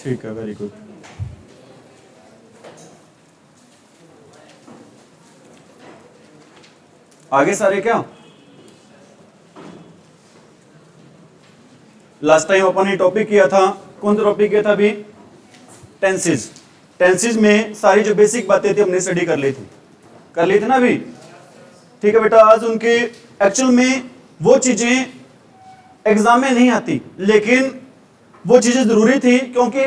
ठीक है, very good. आगे सारे क्या, लास्ट टाइम अपन ने टॉपिक किया था, कौन सा टॉपिक किया था अभी, टेंसेज। टेंसेज में सारी जो बेसिक बातें थी हमने स्टडी कर ली थी ना अभी। ठीक है बेटा, आज उनके एक्चुअल में वो चीजें एग्जाम में नहीं आती, लेकिन वो चीजें जरूरी थी, क्योंकि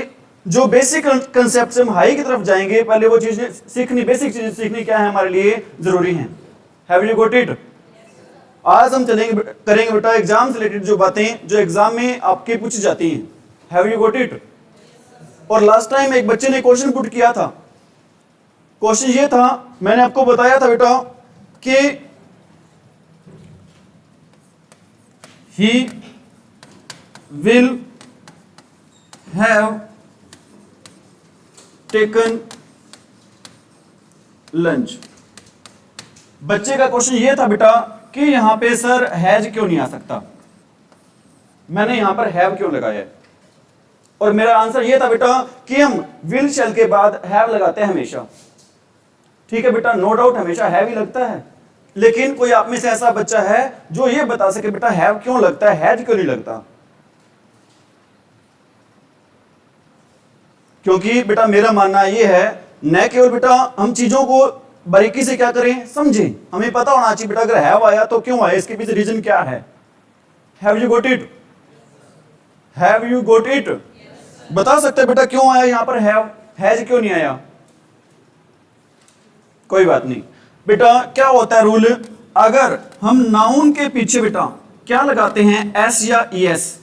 जो बेसिक कंसेप्ट से हम हाई की तरफ जाएंगे, पहले वो चीजें सीखनी, बेसिक चीजें सीखनी क्या है हमारे लिए जरूरी है। Have you got it? आज हम चलेंगे करेंगे बेटा एग्जाम से रिलेटेड जो बातें जो एग्जाम में आपके पूछी जाती हैं। Have you got it? और लास्ट टाइम एक बच्चे ने क्वेश्चन पुट किया था। क्वेश्चन ये था, मैंने आपको बताया था बेटा कि he will have taken lunch। बच्चे का क्वेश्चन ये था बेटा कि यहां पे सर हैज क्यों नहीं आ सकता, मैंने यहां पर हैव क्यों लगाया है? और मेरा आंसर ये था बेटा कि हम विल शैल के बाद हैव लगाते हैं हमेशा। ठीक है बेटा, नो डाउट हमेशा हैव ही लगता है, लेकिन कोई आप में से ऐसा बच्चा है जो ये बता सके बेटा हैव क्यों लगता है, हैज क्यों नहीं लगता? क्योंकि बेटा मेरा मानना ये है, न केवल बेटा हम चीजों को बारीकी से क्या करें, समझें, हमें पता होना चाहिए बेटा अगर हैव आया तो क्यों आया, इसके पीछे रीजन क्या है। Have you got it? Have you got it? बता सकते बेटा क्यों आया यहां पर हैव, हैज क्यों नहीं आया? कोई बात नहीं बेटा, क्या होता है रूल, अगर हम नाउन के पीछे बेटा क्या लगाते हैं, एस या ईएस,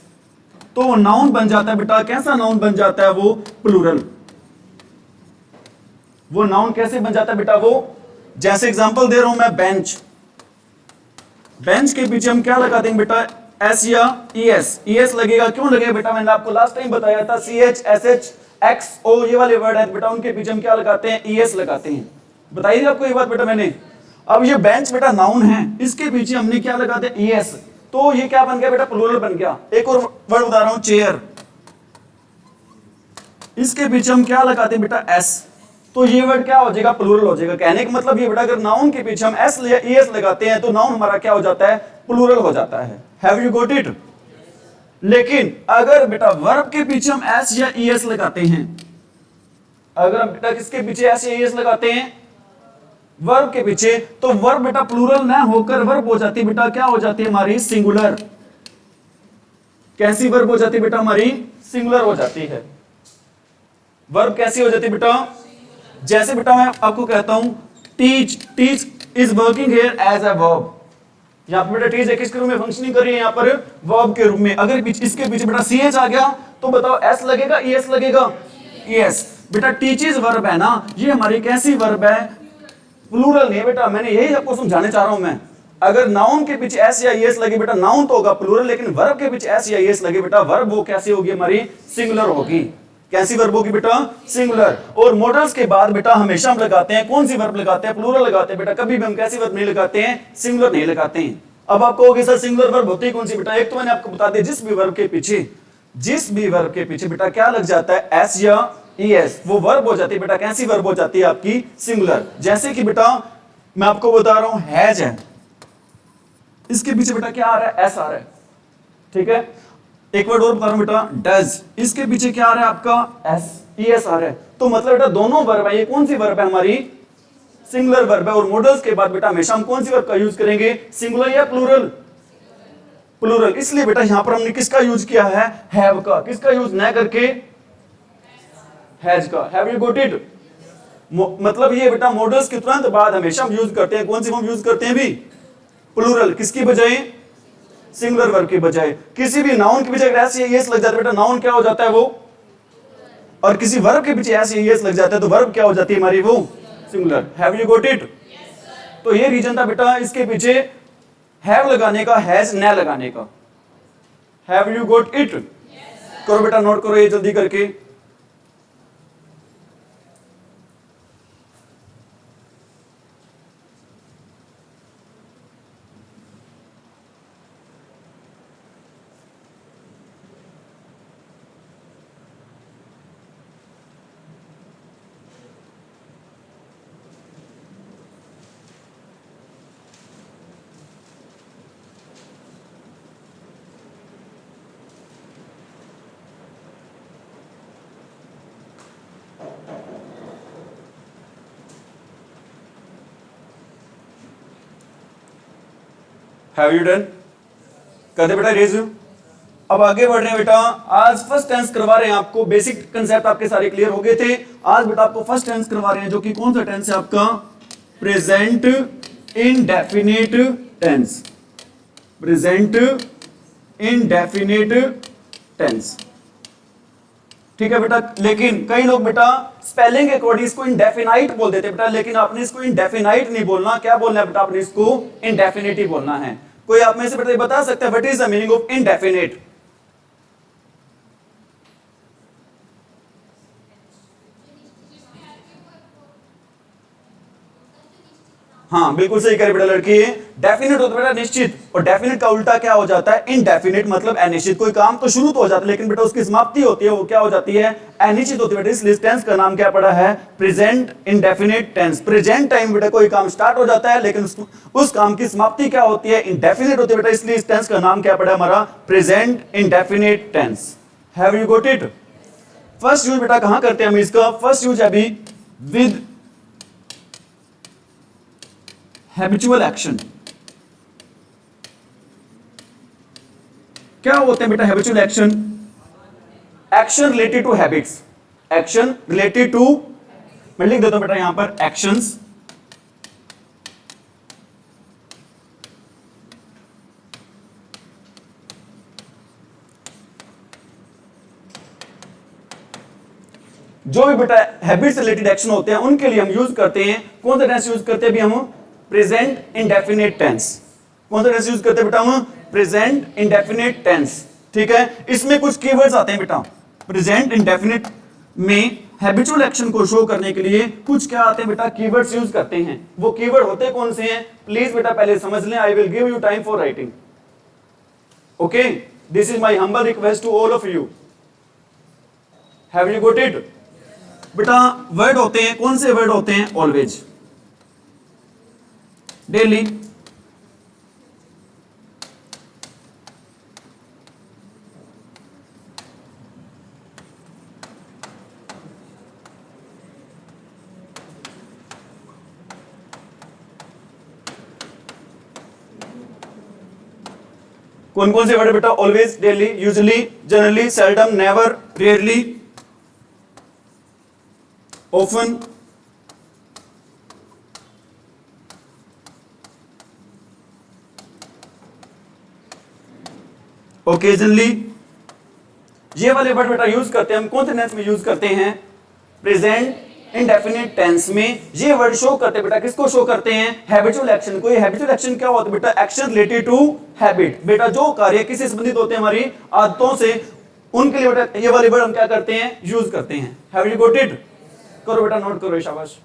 तो नाउन बन जाता है बेटा, कैसा नाउन बन जाता है वो, प्लूरल। वो नाउन कैसे बन जाता है बेटा वो, जैसे एग्जांपल दे रहा हूं मैं, बेंच। बेंच के पीछे हम क्या लगा देंगे बेटा, एस या ईएस। ईएस लगेगा, क्यों लगेगा बेटा, मैंने आपको लास्ट टाइम बताया था, C H S H X O ये वाले वर्ड है बेटा, उनके पीछे हम क्या लगाते हैं, ईएस लगाते हैं। बताइए आपको ये बात बेटा मैंने। अब ये बेंच बेटा नाउन है, इसके पीछे हमने क्या लगा दिया, ईएस, तो ये क्या बन गया बेटा, प्लूरल बन गया। एक और वर्ड बता रहा हूं, चेयर, इसके पीछे हम क्या लगाते हैं बेटा, एस, तो ये वर्ड क्या हो जाएगा, प्लूरल हो जाएगा। कहने का मतलब ये बेटा अगर नाउन के पीछे हम एस या ईएस लगाते हैं तो नाउन हमारा क्या हो जाता है, प्लूरल हो जाता है। Have you got it? लेकिन अगर बेटा वर्ब के पीछे हम एस या ईएस लगाते हैं, अगर हम बेटा किसके पीछे एस या ईएस लगाते हैं, वर्ब के पीछे, तो वर्ब बेटा प्लूरल ना होकर वर्ब हो जाती है बेटा, क्या हो जाती है हमारी, सिंगुलर। कैसी वर्ब हो जाती है बेटा हमारी, सिंगुलर हो जाती है। वर्ब कैसी हो जाती है बेटा, जैसे बेटा मैं आपको कहता हूं teach, teach is working here as a verb. यहां पर बेटा टीच किसके रूप में फंक्शनिंग कर रही है, यहां पर वर्ब के रूप में। अगर इसके पीछे बेटा सीएच आ गया तो बताओ एस लगेगा, ईएस लगेगा, ईएस। बेटा टीचेस वर्ब है ना, ये हमारी कैसी वर्ब है, प्लूरल नहीं है बेटा। मैंने यही आपको समझाने चाह रहा हूं मैं। अगर नाउन के पीछे एस या ईएस लगे बेटा, नाउन तो होगा प्लूरल, लेकिन वर्ब के पीछे एस या ईएस लगे बेटा, वर्ब वो कैसी होगी हमारी, सिंगुलर होगी। कैसी वर्ब होगी बेटा, सिंगुलर। और मॉडल्स के बाद बेटा हमेशा हम लगाते हैं कौन सी वर्ब लगाते हैं, प्लूरल लगाते हैं बेटा, कभी भी हम कैसी वर्ब नहीं लगाते हैं, सिंगुलर नहीं लगाते हैं। अब आप कहोगे सर सिंगुलर वर्ब होती है कौन सी बेटा, एक तो मैंने आपको बता दिया, जिस भी वर्ब के पीछे बेटा क्या लग जाता है, एस या ईएस, वो वर्ब हो जाती है बेटा, कैसी वर्ब हो जाती है आपकी, सिंगुलर। जैसे कि बेटा मैं आपको बता रहा हूं हैज है, इसके पीछे बेटा क्या आ रहा है, एस आ रहा है। ठीक है, एक वर्ड और बता रहा हूं बेटा, डज, इसके पीछे क्या आ रहा है आपका, एस, ईएस आ रहा है। तो मतलब बेटा दोनों वर्ब है, ये कौन सी वर्ब है हमारी, सिंगुलर वर्ब है। और मॉडल्स के बाद बेटा हमेशा हम कौन सी वर्ब का यूज करेंगे, सिंगुलर या प्लूरल, प्लूरल। इसलिए बेटा यहां पर हमने किसका यूज किया है, हैव का, किसका यूज न करके, हैज का। Have you got it? मतलब ये बेटा मॉडल्स के तुरंत बाद हमेशा हम यूज करते हैं, कौन सी फॉर्म यूज करते हैं भी, प्लूरल, किसकी बजाय, सिंगुलर वर्ब की बजाय। किसी भी नाउन के पीछे अगर एस या ईएस लग जाता है बेटा, नाउन क्या हो जाता है वो, और किसी वर्ब के पीछे एस या ईएस लग जाता है तो वर्ब क्या हो जाती है हमारी, वो singular. Have you got it? तो ये रीजन था बेटा इसके पीछे हैव लगाने का, हैज न लगाने का। Have you got it? करो बेटा, नोट करो ये जल्दी करके। Have you done? कर दे बेटा रेज। अब आगे बढ़ रहे हैं बेटा, आज फर्स्ट टेंस करवा रहे हैं आपको, बेसिक कंसेप्ट आपके सारे क्लियर हो गए थे। आज बेटा आपको फर्स्ट टेंस करवा रहे हैं, जो कि कौन सा टेंस है आपका? Present indefinite tense. Present indefinite tense, ठीक है बेटा। लेकिन कई लोग बेटा स्पेलिंग के अकॉर्डिंग इसको इंडेफिनाइट बोल देते बेटा, लेकिन आपने इसको इंडेफिनाइट नहीं बोलना। क्या बोलना है बेटा? आपने इसको इंडेफिनिट ही बोलना है। कोई आप में से बेटा बता सकता है what is the meaning of indefinite? हाँ बिल्कुल सही करे बेटा लड़की। डेफिनेट होता है बेटा निश्चित, और डेफिनेट का उल्टा क्या हो जाता है? इनडेफिनेट, मतलब अनिश्चित। कोई काम तो शुरू तो हो जाता है, लेकिन बेटा उसकी समाप्ति होती है वो क्या हो जाती है? अनिश्चित होती है बेटा। इसलिए टेंस का नाम क्या पड़ा है? Present indefinite tense. Present time बेटा कोई काम स्टार्ट हो जाता है, लेकिन उस काम की समाप्ति क्या होती है? इंडेफिनिट होती है बेटा। इसलिए इस टेंस का नाम क्या पड़ा हमारा? Present indefinite tense. Have you got it? First use बेटा कहां करते हैं हम इसका? फर्स्ट यूज है अभी विद हैबिचुअल एक्शन। क्या होते हैं बेटा habitual action? Action related to habits. Action related to, मैं लिख देता हूं बेटा यहां पर एक्शंस। जो भी बेटा हैबिट से रिलेटेड एक्शन होते हैं उनके लिए हम यूज करते हैं कौन सा टेंस यूज करते हैं? अभी हम प्रेजेंट इंडेफिनिट टेंस। कौन सा टेंस यूज करते हैं बेटा हम? प्रेजेंट इंडेफिनिट टेंस, ठीक है। इसमें कुछ कीवर्ड्स आते हैं बेटा। प्रेजेंट इंडेफिनिट में हैबिचुअल एक्शन को शो करने के लिए कुछ क्या आते हैं बेटा? कीवर्ड्स यूज करते हैं। वो कीवर्ड होते कौन से हैं? प्लीज बेटा पहले समझ लें। I will give you time for writing. Okay, this is my humble request to all of you. Have you got it? बेटा वर्ड होते हैं, कौन से वर्ड होते हैं? ऑलवेज, डेली, कौन कौन से वर्ड बेटा? Always, daily, usually, generally, seldom, never, rarely, often, occasionally. ये वाले वर्ड बेटा यूज करते हैं हम कौन से टेंस में यूज करते हैं? प्रेजेंट इंडेफिनिट टेंस में। ये वर्ड शो करते हैं बेटा, किसको शो करते हैं? हैबिचुअल एक्शन को। ये हैबिचुअल एक्शन क्या होता है बेटा? Action related to habit. बेटा जो कार्य किससे संबंधित होते हैं? हमारी आदतों से। उनके लिए बेटा ये वाले वर्ड हम क्या करते हैं? यूज करते हैं। Have you got it? करो बेटा, नोट करो, शाबाश।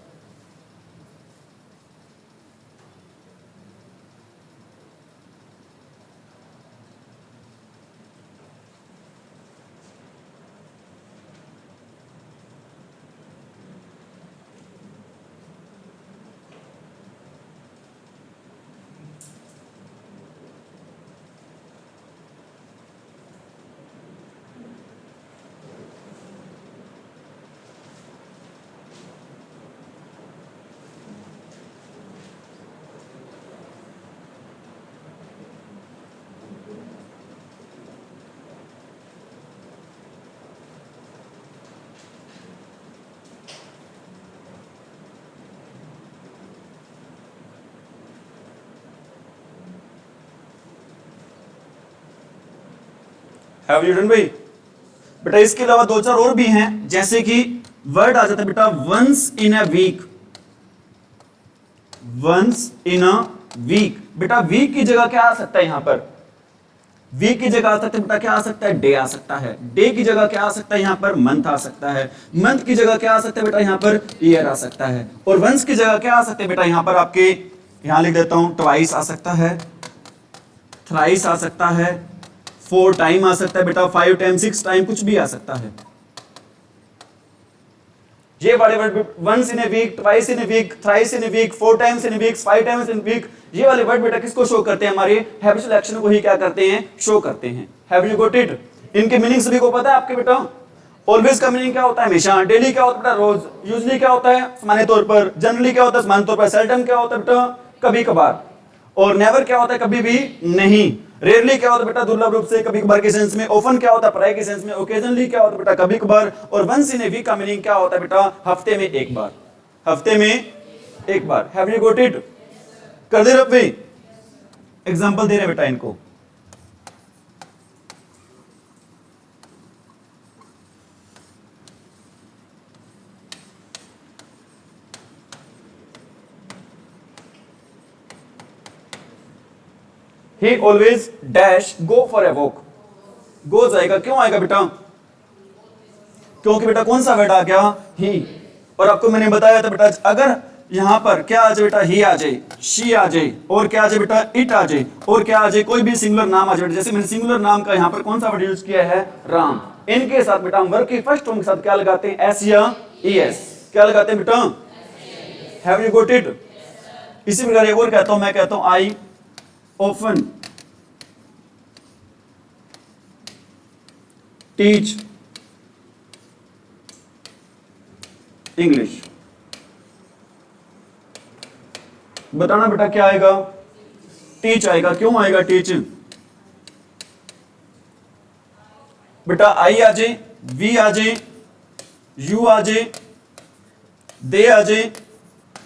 हैव यू डन भाई? बेटा इसके अलावा दो चार और भी हैं, जैसे कि वर्ड आ जाता है बेटा once in a week. Once in a week. बेटा वीक की जगह क्या आ सकता है? यहां पर वीक की जगह आ सकता है बेटा, क्या आ सकता है? डे आ सकता है। डे की जगह क्या आ सकता है? यहां पर मंथ आ सकता है। मंथ की जगह क्या आ सकता है बेटा? यहां पर ईयर आ सकता है। और वंस की जगह क्या आ सकते हैं बेटा? यहां पर आपके, यहां लिख देता हूं, ट्वाइस आ सकता है, थ्राइस आ सकता है, 4 टाइम आ सकता है बेटा, 5 टाइम, 6 टाइम, कुछ भी आ सकता है। ये वाले word once in a week, twice in a week, thrice in a week, 4 times in a week, 5 times in a week, ये वाले वर्ड बेटा किसको शो करते हैं? हमारे हैबिचुअल एक्शन को ही क्या करते हैं? शो करते हैं। Have you got it? इनके मीनिंग सभी को पता है आपके बेटा? ऑलवेज का मीनिंग क्या होता है? हमेशा। डेली क्या होता है बेटा? रोज। यूजुअली क्या होता है? सामान्य तौर पर। जनरली क्या होता है? सामान्य तौर पर। सेल्डम क्या होता है बेटा? कभी कभार। और नेवर क्या होता है? कभी भी नहीं। रेयरली क्या होता है बेटा? दुर्लभ रूप से, कभी कभार के सेंस में। ऑफन क्या होता है? प्राय के सेंस में। ओकेजनली क्या होता है बेटा? कभी कभार। और वंस इन ए वीक का मीनिंग क्या होता है बेटा? हफ्ते में एक बार। हफ्ते में एक बार। Have you got it? कर दे रब्बी? एग्जांपल दे रहे बेटा इनको। He always dash go for a walk. गो जाएगा, क्यों आएगा बेटा? क्योंकि बेटा कौन सा वर्ड आ गया? ही। और आपको मैंने बताया था बेटा, अगर यहां पर क्या आ जाए बेटा? ही आ जाए, शी आ जाए, और क्या आ जाए बेटा? इट आ जाए, और क्या आ जाए? कोई भी सिंगुलर नाम आ जाए। जैसे मैंने सिंगुलर नाम का यहां पर कौन सा वर्ड यूज किया है? राम। इनके साथ बेटा हम वर्ब की फर्स्ट फॉर्म के साथ क्या लगाते हैं? एस या ई एस। क्या लगाते हैं बेटा? Have you got it? इसी प्रकार एक और कहता हूं, मैं कहता हूं आई often teach English। बताना बेटा क्या आएगा? टीच आएगा। क्यों आएगा टीच? बेटा आई आ जाए, वी आ जाए, यू आ जाए, दे आ जाए,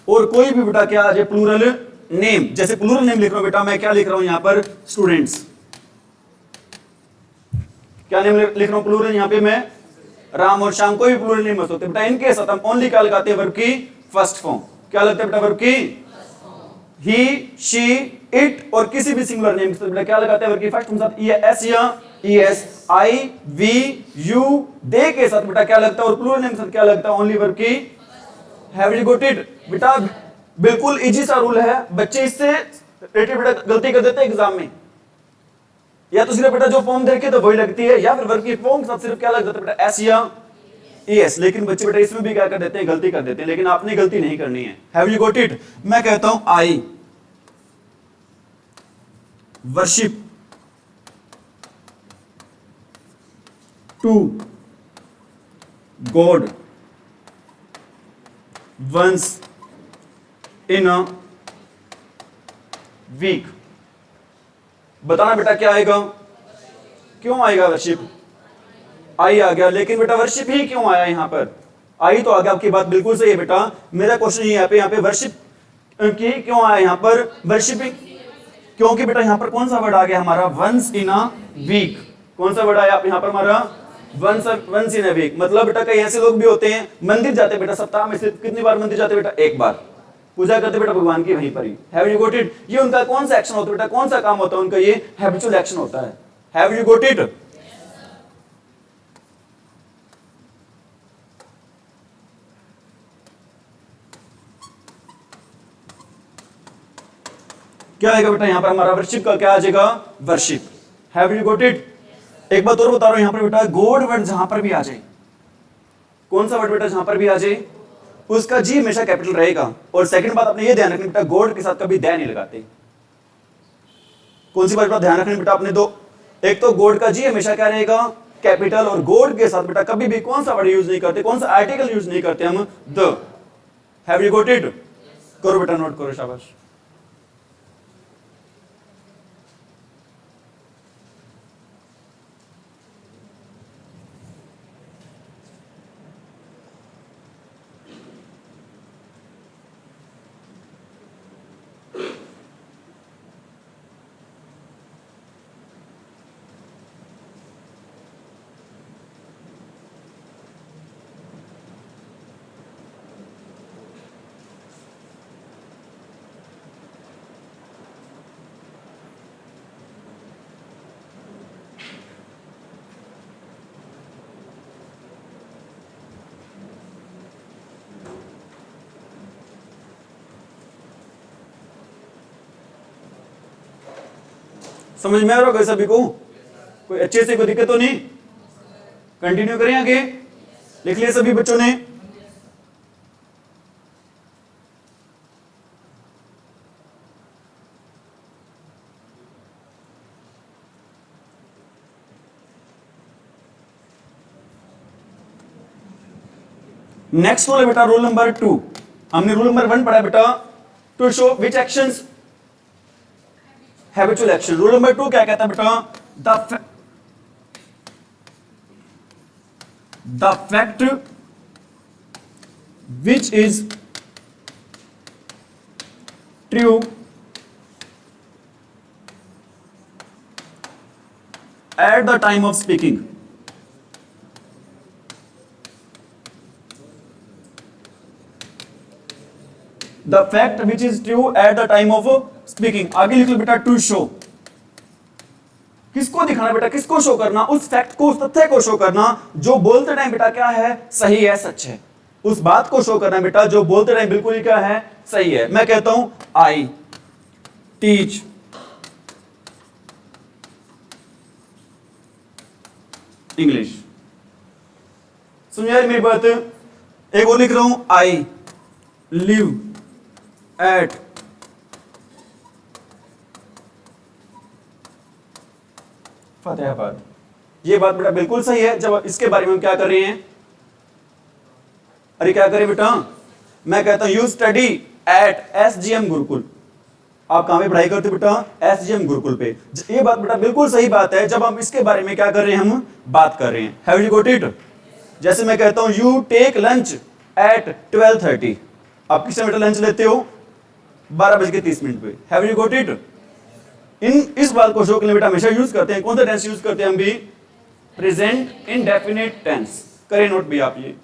और कोई भी बेटा क्या आ जाए? Plural name. जैसे प्लूरल नेम लिख रहा हूं बेटा, मैं क्या लिख रहा हूं यहां पर? स्टूडेंट्स। क्या नेम लिख रहा हूं प्लूरल? यहां पे मैं राम और श्याम, कोई भी प्लूरल नेम हो सकते बेटा। इनके साथ हम ओनली क्या लगाते हैं? वर्ब की फर्स्ट फॉर्म। क्या लगता है बेटा? वर्ब की ही, शी, इट, और किसी भी सिंगुलर नेम के साथ बेटा क्या लगाते हैं? वर्ब की फर्स्ट फॉर्म साथ एस या E S. I, we, you, they के साथ बेटा क्या लगता है? और प्लूरल नेम के साथ क्या लगता है? ओनली वर्ब की। Have you got it? बेटा बिल्कुल इजी सा रूल है, बच्चे इससे रिलेटेड बेटा गलती कर देते हैं एग्जाम में। या तो सिर्फ बेटा जो फॉर्म देखे तो वही लगती है, या फिर वर्ब की फॉर्म के साथ सिर्फ क्या लग जाता है बेटा? एस या ई एस। लेकिन बच्चे बेटा इसमें भी क्या कर देते हैं? गलती कर देते हैं। लेकिन आपने गलती नहीं करनी है। Have you got it? मैं कहता हूं I worship to God once in a week. बताना बेटा क्या आएगा? क्यों आएगा वर्शिप? आई आ गया, लेकिन बेटा वर्शिप ही क्यों आया यहां पर? आई तो आ गया, आपकी बात बिल्कुल सही है बेटा। मेरा क्वेश्चन यहाँ पे वर्शिप की क्यों आया यहां पर? वर्शिपिंग। क्योंकि बेटा यहां पर कौन सा वर्ड आ गया हमारा? Once in a week. कौन सा वर्ड आया यहां पर हमारा? Once in a week. मतलब बेटा कई ऐसे लोग भी होते हैं, मंदिर जाते बेटा, सप्ताह में सिर्फ कितनी बार मंदिर जाते बेटा? एक बार। पूजा करते बेटा भगवान की वहीं पर ही। Have you got it? ये उनका कौन सा एक्शन होता है बेटा? कौन सा काम होता है उनका? ये हैबिचुअल एक्शन होता है। Have you got it? क्या आएगा बेटा यहां पर हमारा? वर्शिप का क्या आ जाएगा? Worship. Have you got it? एक बात और बता रहा हूं यहां पर बेटा, गॉड वर्ड जहां पर भी आ जाए, कौन सा वर्ड बेटा जहां पर भी आ जाए, उसका जी हमेशा कैपिटल रहेगा। और सेकंड बात आपने ये ध्यान रखनी बेटा, गॉड के साथ कभी दै नहीं लगाते। कौन सी बात ध्यान रखनी बेटा आपने? दो, एक तो गॉड का जी हमेशा क्या रहेगा? कैपिटल। और गॉड के साथ बेटा कभी भी कौन सा वर्ड यूज नहीं करते? कौन सा आर्टिकल यूज नहीं करते हम? The. Have you got it? करो बेटा, नोट करो, शाबाश। समझ में आ रहा होगा सभी को? कोई अच्छे से कोई दिक्कत तो नहीं? कंटिन्यू करें आगे? लिख लिया सभी बच्चों ने? नेक्स्ट रूल है बेटा रूल नंबर 2। हमने रूल नंबर 1 पढ़ा बेटा, to show which actions habitual action. Rule number 2 क्या कहता है बेटा? The fact which is true at the time of speaking. The fact which is true at the time of speaking. आगे लिख लो बेटा, to show. किसको दिखाना बेटा? किसको शो करना? उस फैक्ट को, उस तथ्य को शो करना जो बोलते टाइम बेटा क्या है? सही है, सच है। उस बात को शो करना बेटा जो बोलते टाइम बिल्कुल ही क्या है? सही है। मैं कहता हूं आई टीच इंग्लिश। सुनिए यार मेरी बात, एक और लिख रहा हूं आई लिव एट फतेहाबाद। ये बात बेटा बिल्कुल सही है। जब इसके बारे में हम क्या कर रहे हैं? अरे क्या करें बेटा? मैं कहता हूं you study eight SGM Gurukul. आप कहां पे पढ़ाई करते बेटा? एसजीएम गुरुकुल पे। ये बात बेटा बिल्कुल सही बात है। जब हम इसके बारे में क्या कर रहे हैं? हम बात कर रहे हैं। Have you got it? जैसे मैं कहता हूं यू टेक लंच एट 12:30। आप किस समय लंच लेते हो? 12:30 पे। Have you got it? इस बात को शो के लिए बेटा हमेशा यूज करते हैं। कौन सा टेंस यूज करते हैं हम भी? Present indefinite tense. करें नोट भी आप ये।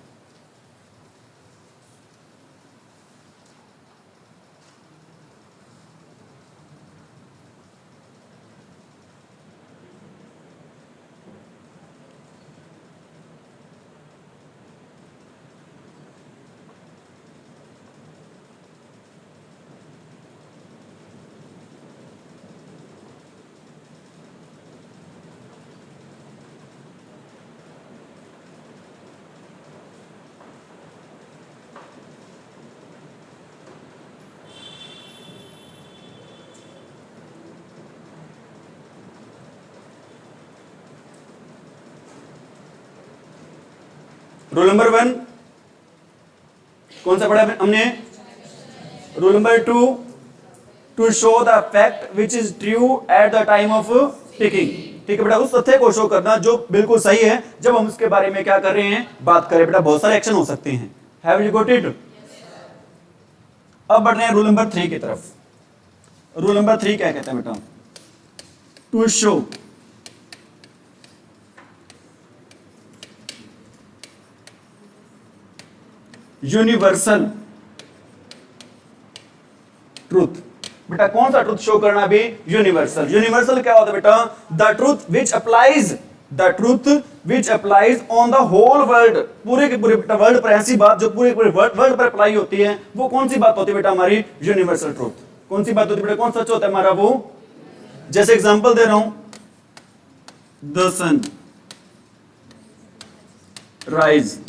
रूल नंबर 1 कौन सा पढ़ा हमने? Rule number 2 to show the fact which is true at the time of speaking. ठीक है बेटा, उस तथ्य को शो करना जो बिल्कुल सही है जब हम उसके बारे में क्या कर रहे हैं? बात करें। बेटा बहुत सारे एक्शन हो सकते हैं। Have you got it? अब बढ़ रहे हैं रूल नंबर 3 की तरफ। रूल नंबर 3 क्या कहता है बेटा? To show universal truth. बेटा कौन सा ट्रूथ शो करना भी? यूनिवर्सल। यूनिवर्सल क्या होता है बेटा? The truth which applies, the truth which applies on the whole world. पूरे के पूरे बेटा वर्ल्ड पर ऐसी बात जो पूरे पूरे वर्ल्ड पर अप्लाई होती है, वो कौन सी बात होती है बेटा? हमारी यूनिवर्सल ट्रूथ। कौन सी बात होती है बेटा? कौन सच होता है हमारा वो? जैसे एग्जांपल दे रहा हूं, the sun rise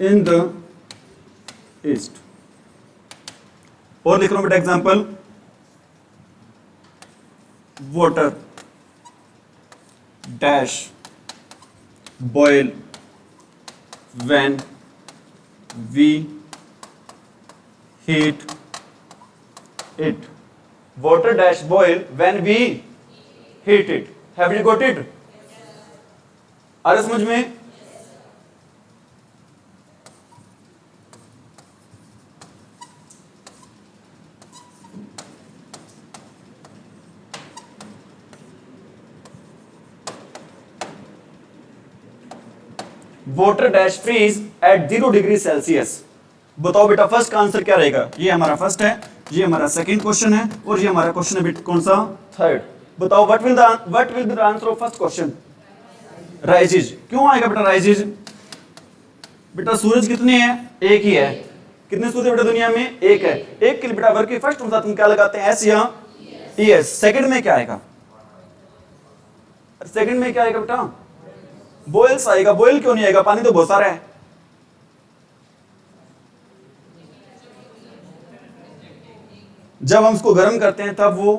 in the east. और लिख रहा हूं बेटा example, water dash boil when we heat it. Water dash boil when we heat it. Have you got it? आ रहा समझ में? Water dash freeze at 0 degree Celsius. बताओ बेटा फर्स्ट का आंसर क्या रहेगा? ये हमारा फर्स्ट है, ये हमारा सेकंड क्वेश्चन है और ये हमारा क्वेश्चन है बेटा कौन सा? थर्ड। बताओ what will be the answer of first question? Rises. क्यों आएगा बेटा राइजेज? बेटा सूरज कितने हैं? एक ही है। कितने सूरज बेटा दुनिया में? एक है। एक के लिए बेटा वर्ग के फर्स्ट में तुम क्या लगाते हैं? एस या ईएस। सेकंड में क्या आएगा? सेकंड में क्या आएगा बेटा? बॉयल्स आएगा। बॉयल क्यों नहीं आएगा? पानी तो बहुत सारा है। जब हम उसको गर्म करते हैं तब वो,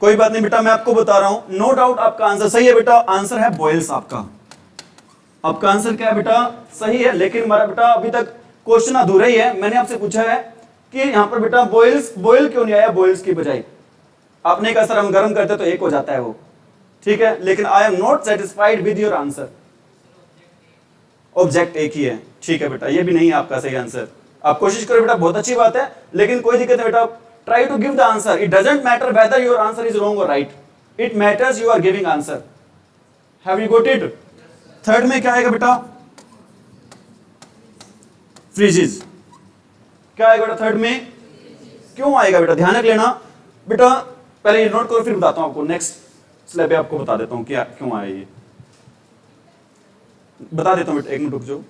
कोई बात नहीं बेटा मैं आपको बता रहा हूं। नो डाउट आपका आंसर सही है बेटा। आंसर है बॉयल्स। आपका आंसर क्या है बेटा? सही है। लेकिन हमारा बेटा अभी तक क्वेश्चन अधूरा ही है। मैंने आपसे पूछा है कि यहां पर बेटा बॉयल क्यों नहीं आया, बॉयल्स की बजाय आपने कहा सर हम गर्म करते तो एक हो जाता है वो, ठीक है, लेकिन I am not satisfied with your answer. Object एक ही है, ठीक है बेटा, ये भी नहीं है आपका सही आंसर। आप कोशिश करो बेटा, बहुत अच्छी बात है, लेकिन कोई दिक्कत नहीं बेटा, try to give the answer. It doesn't matter whether your answer is wrong और right, it matters you are giving answer. Have you got it? Third में क्या आएगा बेटा? फ्रिजेस। क्या आएगा बेटा थर्ड में? क्यों आएगा बेटा, ध्यान रख लेना बेटा, पहले ये नोट करो फिर बताता हूं आपको, नेक्स्ट स्लैब पे आपको बता देता हूं क्या क्यों आया ये, बता देता हूं बेटा, एक मिनट रुक जाओ।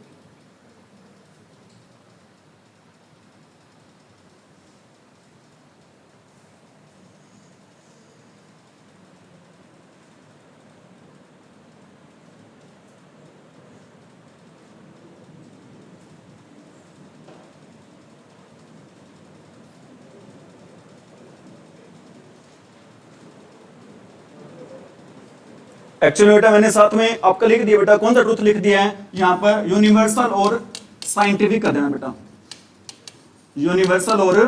एक्चुअली बेटा मैंने साथ में आपका लिख दिया बेटा, कौन सा ट्रूथ लिख दिया है यहां पर, यूनिवर्सल और साइंटिफिक कर देना बेटा, यूनिवर्सल और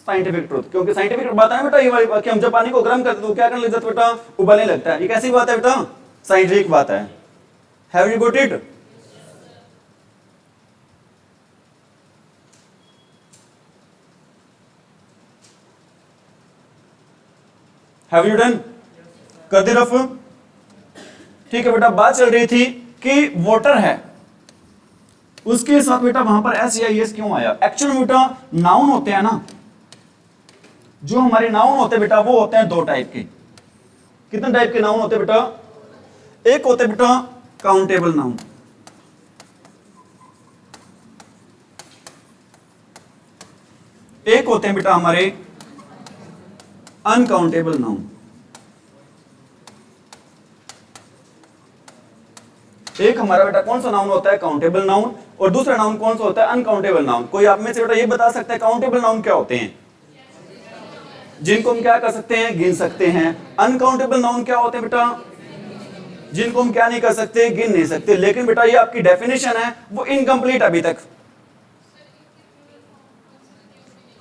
साइंटिफिक ट्रूथ, क्योंकि साइंटिफिक बात है बेटा ये वाली बात कि हम जब पानी को गर्म करते तो क्या करने लग जाता बेटा, उबलने लगता है। ये कैसी बात है बेटा? साइंटिफिक बात है। Have you got it? Have you done? कर दे रफ? ठीक है बेटा, बात चल रही थी कि वाटर है, उसके साथ बेटा वहां पर एस या एस क्यों आया? एक्चुअली बेटा नाउन होते हैं ना, जो हमारे नाउन होते हैं बेटा वो होते हैं दो टाइप के। कितने टाइप के नाउन होते हैं बेटा? एक होते हैं बेटा काउंटेबल नाउन, एक होते हैं बेटा हमारे अनकाउंटेबल नाउन। एक हमारा बेटा कौन सा नाउन होता है? Countable noun. और दूसरा नाउन कौन सा होता है? Uncountable noun. कोई आप में से बेटा ये बता सकता है काउंटेबल नाउन क्या होते हैं? जिनको हम क्या कर सकते हैं? गिन सकते हैं। अनकाउंटेबल नाउन क्या होते हैं बेटा? जिनको हम क्या नहीं कर सकते? गिन नहीं सकते। लेकिन बेटा ये आपकी डेफिनेशन है वो इनकम्प्लीट अभी तक।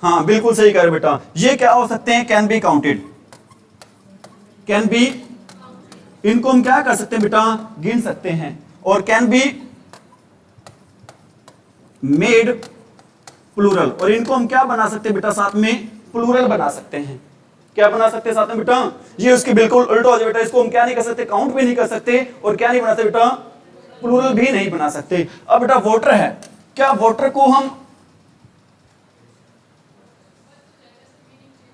हाँ बिल्कुल सही कह रहे बेटा, ये क्या हो सकते हैं? Can be counted, can be, इनको हम क्या कर सकते हैं बेटा? गिन सकते हैं। और कैन बी मेड प्लूरल, और इनको हम क्या बना सकते हैं बेटा? साथ में प्लूरल बना सकते हैं। क्या बना सकते हैं साथ में बेटा? ये उसके बिल्कुल उल्टा हो जाए बेटा, इसको हम क्या नहीं कर सकते? काउंट भी नहीं कर सकते, और क्या नहीं बना सकते बेटा? प्लूरल भी नहीं बना सकते। अब बेटा वाटर है, क्या वाटर को हम,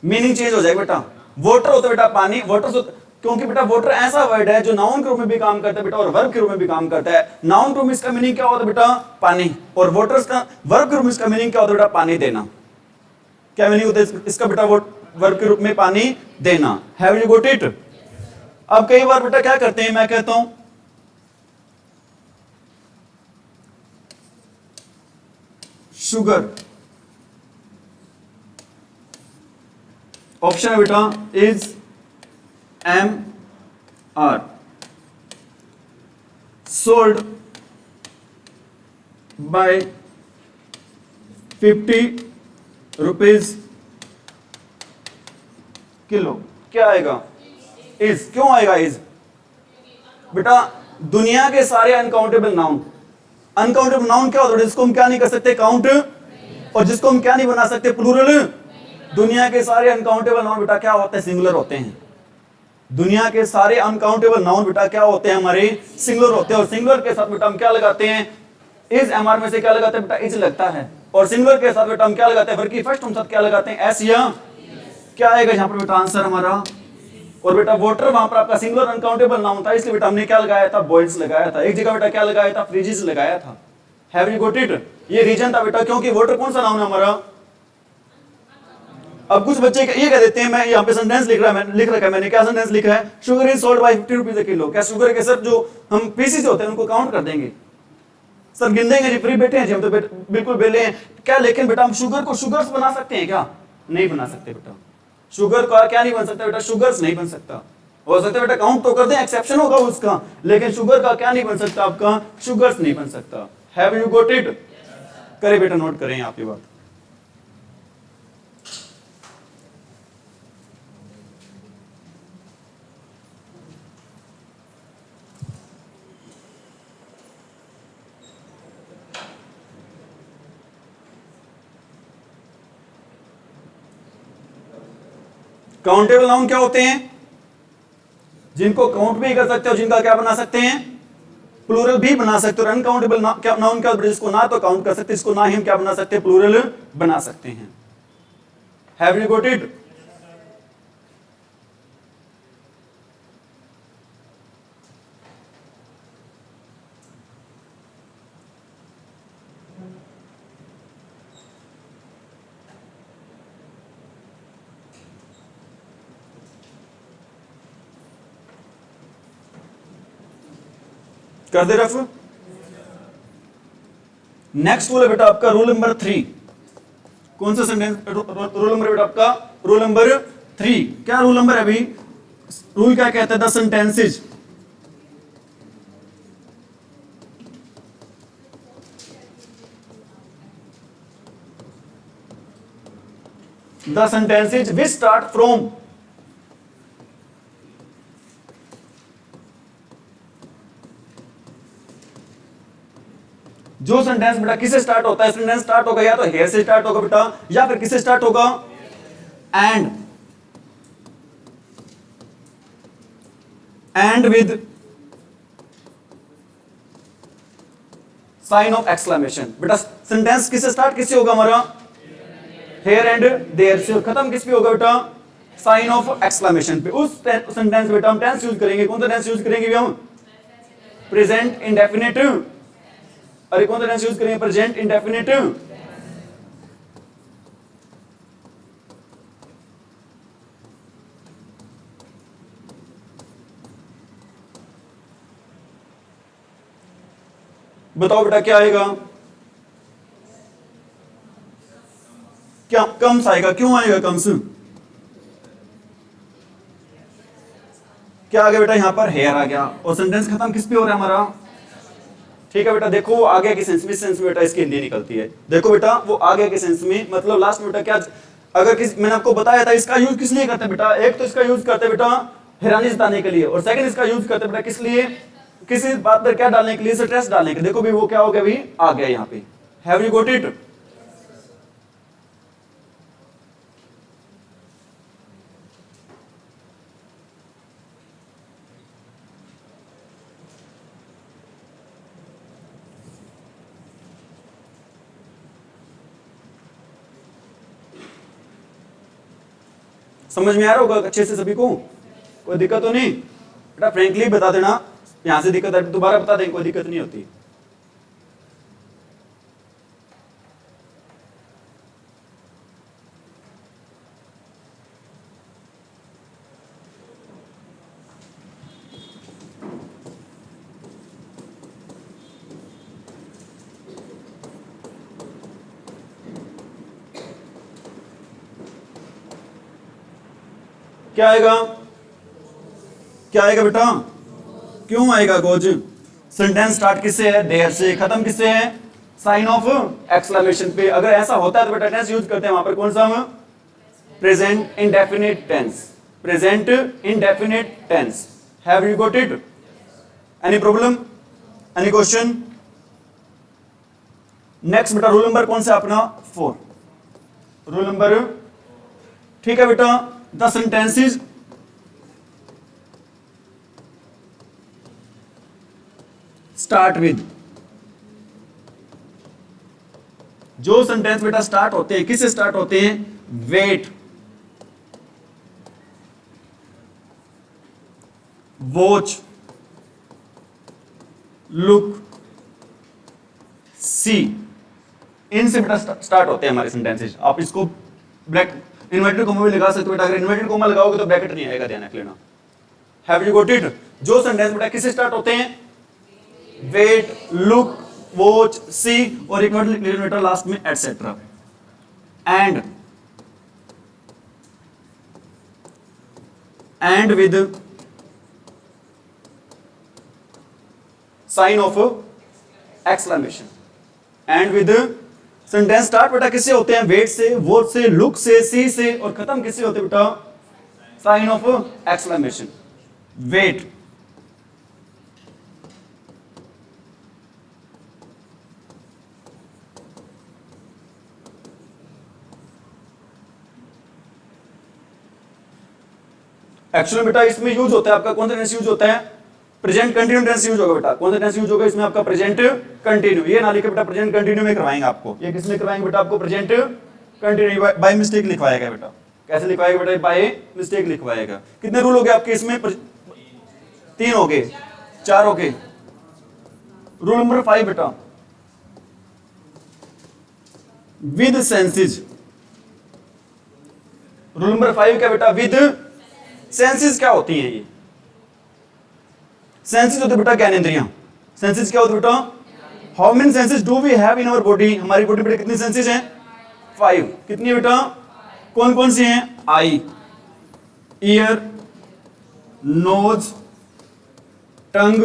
मीनिंग चेंज हो जाएगा बेटा। वाटर होता है बेटा पानी, वाटर, क्योंकि बेटा वाटर ऐसा वर्ड है जो नाउन के रूप में भी काम करता है बेटा और वर्ब के रूप में भी काम करता है। नाउन के रूप में इसका मीनिंग क्या होता है बेटा? पानी। और वाटर का वर्ब के रूप में इसका मीनिंग क्या होता है बेटा? पानी देना। क्या मीनिंग होता है इसका बेटा? वर्ब के रूप में पानी देना। Have you got it? अब कई बार बेटा क्या करते हैं, मैं कहता हूं शुगर, ऑप्शन है बेटा is MR sold by 50 rupees kilo. क्या आएगा? इज। क्यों आएगा इज? बेटा दुनिया के सारे अनकाउंटेबल नाउन, अनकाउंटेबल नाउन क्या होता है? जिसको हम क्या नहीं कर सकते? काउंट, और जिसको हम क्या नहीं बना सकते? प्लूरल। दुनिया के सारे अनकाउंटेबल नाउन बेटा क्या होते हैं? सिंगुलर होते हैं। दुनिया के सारे अनकाउंटेबल नाउन बेटा क्या होते हैं? हमारे सिंगुलर होते हैं। और सिंगुलर के साथ बेटा हम क्या लगाते हैं? इज। एमआर में से क्या लगाते हैं बेटा? इज लगता है। और सिंगुलर के साथ बेटा हम क्या लगाते हैं? वर्ब की फर्स्ट हम साथ क्या लगाते हैं? एस या। क्या आएगा यहां पर बेटा आंसर हमारा? और बेटा वाटर वहां पर आपका सिंगुलर अनकाउंटेबल नाउन था, इसलिए बेटा हमने क्या लगाया था? बॉयल्स लगाया था। एक जगह बेटा क्या लगाया था? फ्रिजेस लगाया था। Have you got it? ये रीजन था बेटा, क्योंकि वाटर कौन सा नाउन है हमारा? अब कुछ बच्चे ये कह देते हैं, मैं यहाँ पे सेंटेंस लिख रखा है मैंने, क्या सेंटेंस लिखा है? Sugar is sold by 50 rupees kilo. क्या शुगर के सर जो हम पीसीस होते हैं उनको काउंट कर देंगे? सर गिन देंगे जी, फ्री बैठे हैं जी हम तो बिल्कुल बेले हैं क्या? लेकिन बेटा हम शुगर को शुगर्स बना सकते हैं क्या? नहीं बना सकते बेटा। शुगर का क्या नहीं बन सकता बेटा? शुगर्स नहीं बन सकता। हो सकता है बेटा काउंट तो कर दें, एक्सेप्शन होगा उसका, लेकिन शुगर का क्या नहीं बन सकता आपका? शुगर्स नहीं बन सकता। Have you got it? करें बेटा, नोट करें आपकी बात। काउंटेबल नाउन क्या होते हैं? जिनको काउंट भी कर सकते हो, जिनका क्या बना सकते हैं, प्लूरल भी बना सकते हो। अनकाउंटेबल नाउन क्या, जिसको ना तो काउंट कर सकते, इसको ना ही हम क्या बना सकते हैं, प्लूरल बना सकते हैं। Have you got it? कर दे रफ। नेक्स्ट रूल है बेटा आपका रूल नंबर 3। कौन सा सेंटेंस रूल नंबर बेटा आपका? Rule number 3। क्या रूल नंबर है अभी? रूल क्या कहता है? The sentences, the sentences which start from, जो सेंटेंस बेटा किससे स्टार्ट होता है? सेंटेंस स्टार्ट होगा या तो हेयर से स्टार्ट होगा बेटा, या फिर किससे स्टार्ट होगा? End with sign of exclamation. बेटा सेंटेंस किससे स्टार्ट, किससे होगा हमारा? हेयर एंड देयर से। खत्म किस पे होगा बेटा? साइन ऑफ एक्सक्लेमेशन पे। उस सेंटेंस बेटा हम टेंस यूज करेंगे। कौन सा टेंस यूज करेंगे हम? Present indefinite. अरे कौन सा टेंस यूज करेंगे? Present indefinite. बताओ बेटा क्या आएगा? क्या कम्स आएगा? क्यों आएगा कम्स? क्या आ गया बेटा? यहां पर हेयर आ गया और सेंटेंस खत्म किस पे हो रहा है हमारा? ठीक है बेटा, देखो आगे के सेंस में, सेंस में बेटा इसकी हिंदी निकलती है। देखो बेटा वो आगे के सेंस में मतलब लास्ट में बेटा क्या, अगर मैंने आपको बताया था इसका यूज किस लिए करते हैं बेटा? एक तो इसका यूज करते हैं बेटा हैरानी जताने के लिए, और सेकंड इसका यूज करते हैं बेटा किस लिए? किसी बात पर क्या डालने के लिए? स्ट्रेस डालने के। देखो भी वो क्या हो गया, भी आ गया यहाँ पे। Have you got it? समझ में आ रहा होगा अच्छे से सभी को? कोई दिक्कत तो नहीं बेटा? फ्रेंकली बता देना, यहां से दिक्कत है दोबारा बता देंगे, कोई दिक्कत नहीं होती। क्या आएगा? क्या आएगा बेटा? क्यों आएगा गोज? सेंटेंस स्टार्ट किससे है? देयर से। खत्म किससे है? साइन ऑफ एक्सक्लेमेशन पे। अगर ऐसा होता है तो बेटा टेंस यूज करते हैं वहां पर। कौन सा हम? Present indefinite tense. Present indefinite tense. Have you got it? Any problem? Any question? Next बेटा रूल नंबर कौन सा अपना? 4। रूल नंबर, ठीक है बेटा, द सेंटेंसेस स्टार्ट विद, जो सेंटेंस बेटा स्टार्ट होते हैं किससे स्टार्ट होते हैं? वेट, वॉच, लुक, सी, इनसे बेटा स्टार्ट होते हैं हमारे सेंटेंसेस। आप इसको ब्रैकेट इन्वर्टेड कोमा भी लगा सकते हो बेटा। अगर इन्वर्टेड कोमा लगाओगे तो ब्रैकेट नहीं आएगा, ध्यान रख लेना। Have you got it? जो सेंटेंस बेटा किससे स्टार्ट होते हैं? वेट, लुक, वॉच, सी और एक वर्ड लास्ट में etcetera. End with sign of exclamation. End with sentence start बेटा किससे होते हैं? वेट से, वर्ब से, लुक से, सी से, और खत्म किससे होते हैं बेटा? Sign of exclamation. Wait, actually बेटा इसमें यूज होता है आपका कौन सा टेंस यूज होता है? प्रेजेंट कंटिन्यू टेंस यूज होगा बेटा। कौन सा टेंस यूज होगा इसमें? आपका प्रेजेंट कंटिन्यू। ये ना लिखे बेटा प्रेजेंट कंटिन्यू में करवाएंगे आपको। ये किस में करवाएंगे बेटा? आपको प्रेजेंट कंटिन्यू बाय मिस्टेक लिखवाएगा बेटा। कैसे लिखवाएगा बेटा? बाय मिस्टेक लिखवाएगा। कितने रूल हो गए आपके इसमें? 3 हो गए, 4 हो गए। रूल नंबर 5 बेटा, विद सेंसेज। रूल नंबर 5 क्या बेटा? With senses. क्या होती हैं ये? सेंसेस होते बेटा ज्ञानेंद्रियां। सेंसेस क्या होते बेटा? How many senses do we have in our body? हमारी बॉडी में कितनी सेंसेस हैं? 5। कितनी है बेटा? कौन कौन सी हैं? आई, ईयर, नोज, टंग,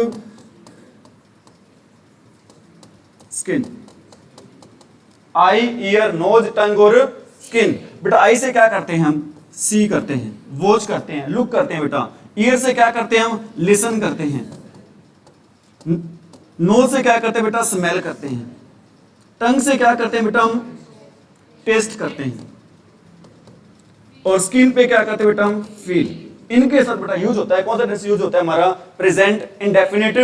स्किन। आई, ईयर, नोज, टंग और स्किन। बेटा आई से क्या करते हैं हम? सी करते हैं, वॉच करते हैं, लुक करते हैं बेटा। ईयर से क्या करते हैं हम? लिसन करते हैं। नोज से क्या करते हैं बेटा? स्मेल करते हैं। टंग से क्या करते हैं बेटा? हम टेस्ट करते हैं। और स्किन पे क्या करते हैं बेटा? हम फील। इनके साथ बेटा यूज होता है कौन सा टेंस यूज होता है? हमारा प्रेजेंट इंडेफिनिट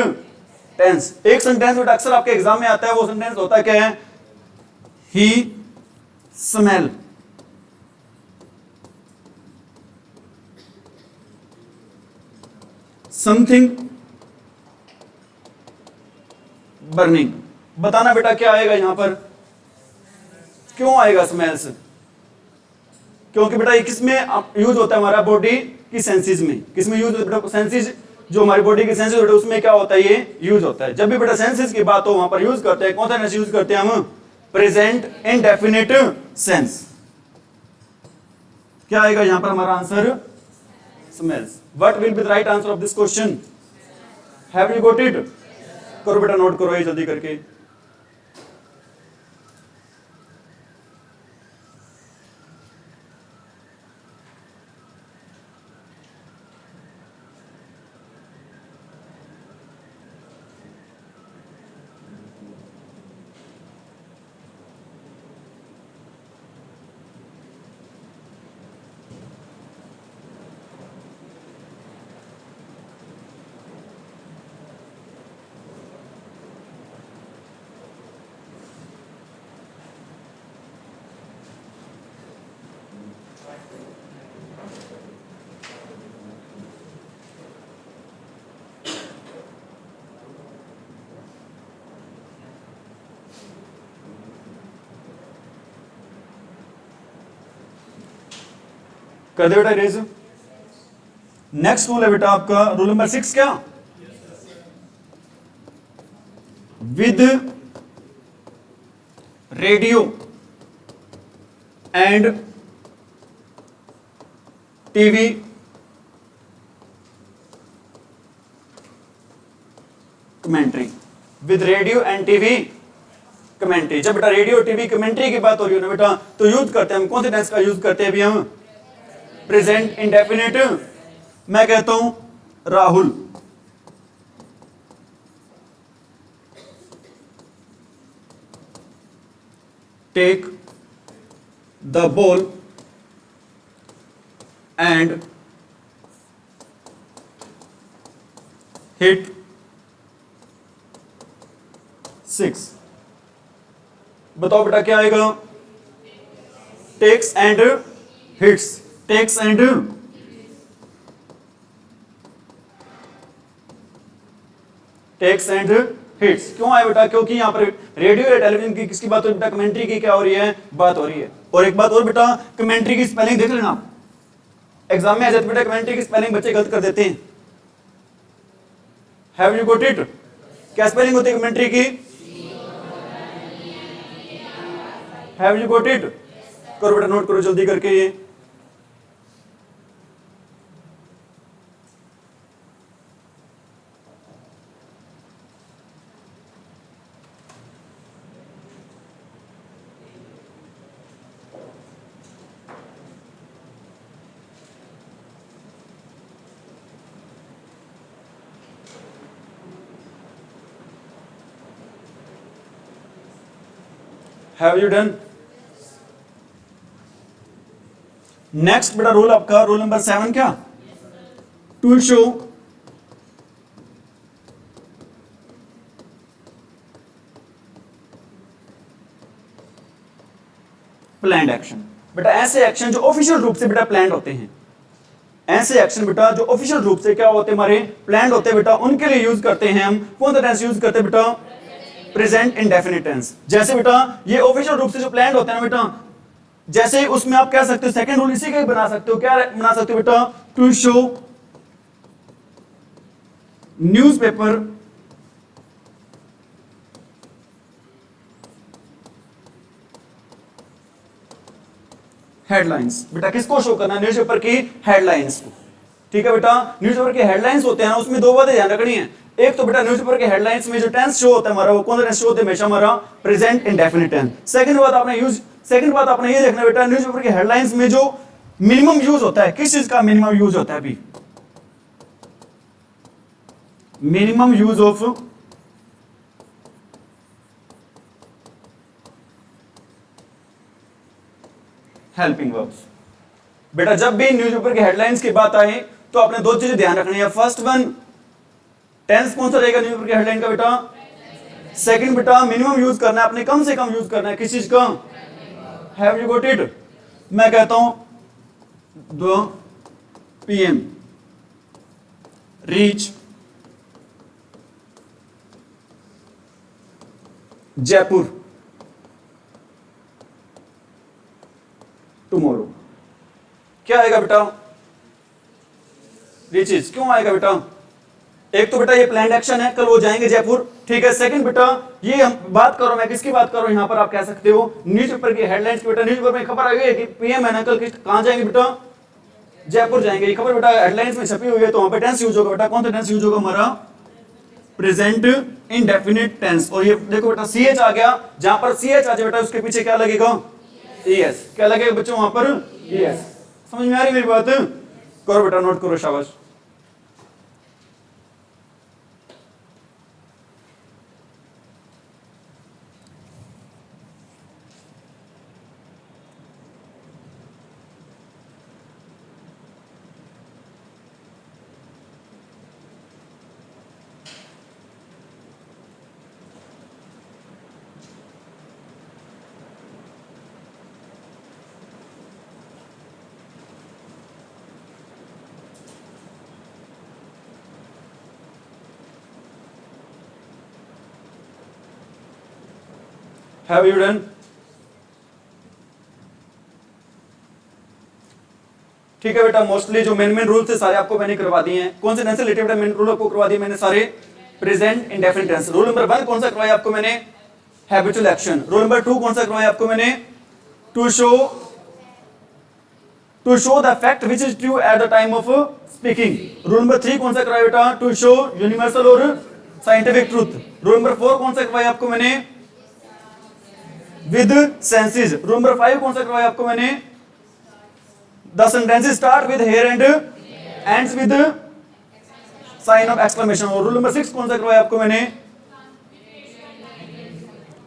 टेंस। एक सेंटेंस बेटा अक्सर आपके एग्जाम में आता है, वो सेंटेंस होता है क्या है? ही स्मेल समथिंग बर्निंग। बताना बेटा क्या आएगा यहां पर? क्यों आएगा स्मेल्स? क्योंकि बेटा ये किसमें यूज होता है? हमारा बॉडी की सेंसेस में। किसमें यूज होता है बेटा? सेंसेस, जो हमारी बॉडी की सेंसेस होते हैं उसमें क्या होता है? ये यूज होता है। जब भी बेटा सेंसेस की बात हो वहां पर यूज करते हैं। कौन सा टेंस यूज करते हैं हम? Present indefinite sense. क्या आएगा यहां पर हमारा answer? Smells. What will be the right answer of this question? Have you got it? करो बेटा, नोट करो ये जल्दी करके। कर दे बेटा इरेज। नेक्स्ट रूल है बेटा आपका रूल नंबर 6। क्या? With radio and TV commentary. With radio and TV commentary. जब बेटा रेडियो टीवी कमेंट्री की बात हो रही है ना बेटा, तो यूज करते हैं हम कौन से टेंस का यूज करते हैं अभी हम? Present indefinite. मैं कहता हूं Rahul take the ball and hit 6। बताओ बेटा क्या आएगा? Takes and hits. Takes and takes and hits. क्यों आए बेटा? क्योंकि यहां पर रेडियो या टेलीविजन की किसकी बात हो रही है बेटा? कमेंट्री की क्या हो रही है? बात हो रही है। और एक बात और बेटा, कमेंट्री की स्पेलिंग देख लेना आप, एग्जाम में आ जाती बेटा। कमेंट्री की स्पेलिंग बच्चे गलत कर देते हैं। Have you got it? क्या स्पेलिंग होती है कमेंट्री की? Have you got it? करो बेटा, नोट करो जल्दी करके ये। Have you done? नेक्स्ट बेटा रूल आपका रूल नंबर 7 क्या? To show planned action. बेटा ऐसे एक्शन जो ऑफिशियल रूप से बेटा प्लान्ड होते हैं, ऐसे एक्शन बेटा जो ऑफिशियल रूप से क्या होते हैं हमारे प्लान्ड होते हैं बेटा, उनके लिए यूज करते हैं हम कौन सा टेंस यूज करते हैं बेटा? Present indefinite tense. जैसे बेटा ये ऑफिशियल रूप से जो प्लान्ड होते हैं ना बेटा, जैसे उसमें आप कह सकते हो सेकंड रूल इसी का ही बना सकते हो, क्या बना सकते हो बेटा? To show newspaper headlines. बेटा किसको शो करना है? न्यूज़पेपर की हेडलाइंस को। ठीक है बेटा, न्यूज़पेपर की हेडलाइंस होते हैं ना, उसमें दो बातें ध्यान रखनी है। एक तो बेटा न्यूज़पेपर के हेडलाइंस में जो टेंस शो होता है हमारा, वो कौन सा टेंस शो होता है? हमेशा हमारा प्रेजेंट इंडेफिनिट टेंस। सेकंड बात आपने ये देखना बेटा, न्यूज़पेपर के हेडलाइंस में जो मिनिमम यूज होता है, किस चीज का मिनिमम यूज होता है? अभी minimum use of helping verbs. बेटा जब भी न्यूज़पेपर के हेडलाइंस की बात आए तो आपने दो चीजें ध्यान रखनी है। फर्स्ट वन, टेंस कौन सा रहेगा न्यूज़पेपर के हेडलाइन का बेटा? सेकंड बेटा मिनिमम यूज करना है, आपने कम से कम यूज करना है किस चीज का? Have you got it? मैं कहता हूं 2 PM रीच जयपुर टुमारो। क्या आएगा बेटा? रीचेज। क्यों आएगा बेटा? एक तो बेटा ये प्लान्ड एक्शन है, कल वो जाएंगे जयपुर, ठीक है। सेकंड बेटा ये हम बात करो, मैं किसकी बात कर रहा हूं यहां पर? आप कह सकते हो न्यूज़पेपर की हेडलाइंस की। बेटा न्यूज़पेपर में खबर आई है कि PM है ना, कल कहां जाएंगे बेटा? जयपुर जाएंगे। ये खबर बेटा हेडलाइंस में छपी हुई है, तो वहां पे टेंस यूज होगा बेटा। कौन सा टेंस यूज होगा हमारा? Present indefinite tense. और ये देखो बेटा CH आ गया, जहां पर CH आ जाए बेटा उसके पीछे क्या लगेगा? ES। क्या लगेगा बच्चों वहां पर? ES। समझ में आ रही मेरी बात? करो बेटा, नोट करो, शाबाश। Have you done? ठीक है बेटा, मोस्टली जो मेन रूल थे सारे आपको मैंने करवा दिए हैं। कौन से टेंस से रिलेटेड मेन रूल आपको करवा दिए मैंने सारे? Present indefinite tense. Rule number 1 कौन सा करवाया आपको मैंने? Habitual action. रूल नंबर 2 कौन सा करवाया आपको मैंने? To show the fact which is true at the time of speaking. Rule number 3 कौन सा करवाया बेटा? टू शो यूनिवर्सल और साइंटिफिक ट्रूथ। रूल नंबर 4 कौन सा करवाया आपको मैंने? With senses. रूल नंबर 5 कौन सा करवाया आपको मैंने? The sentences start with here and ends with sign of exclamation. और रूल नंबर 6 कौन सा करवाया आपको मैंने?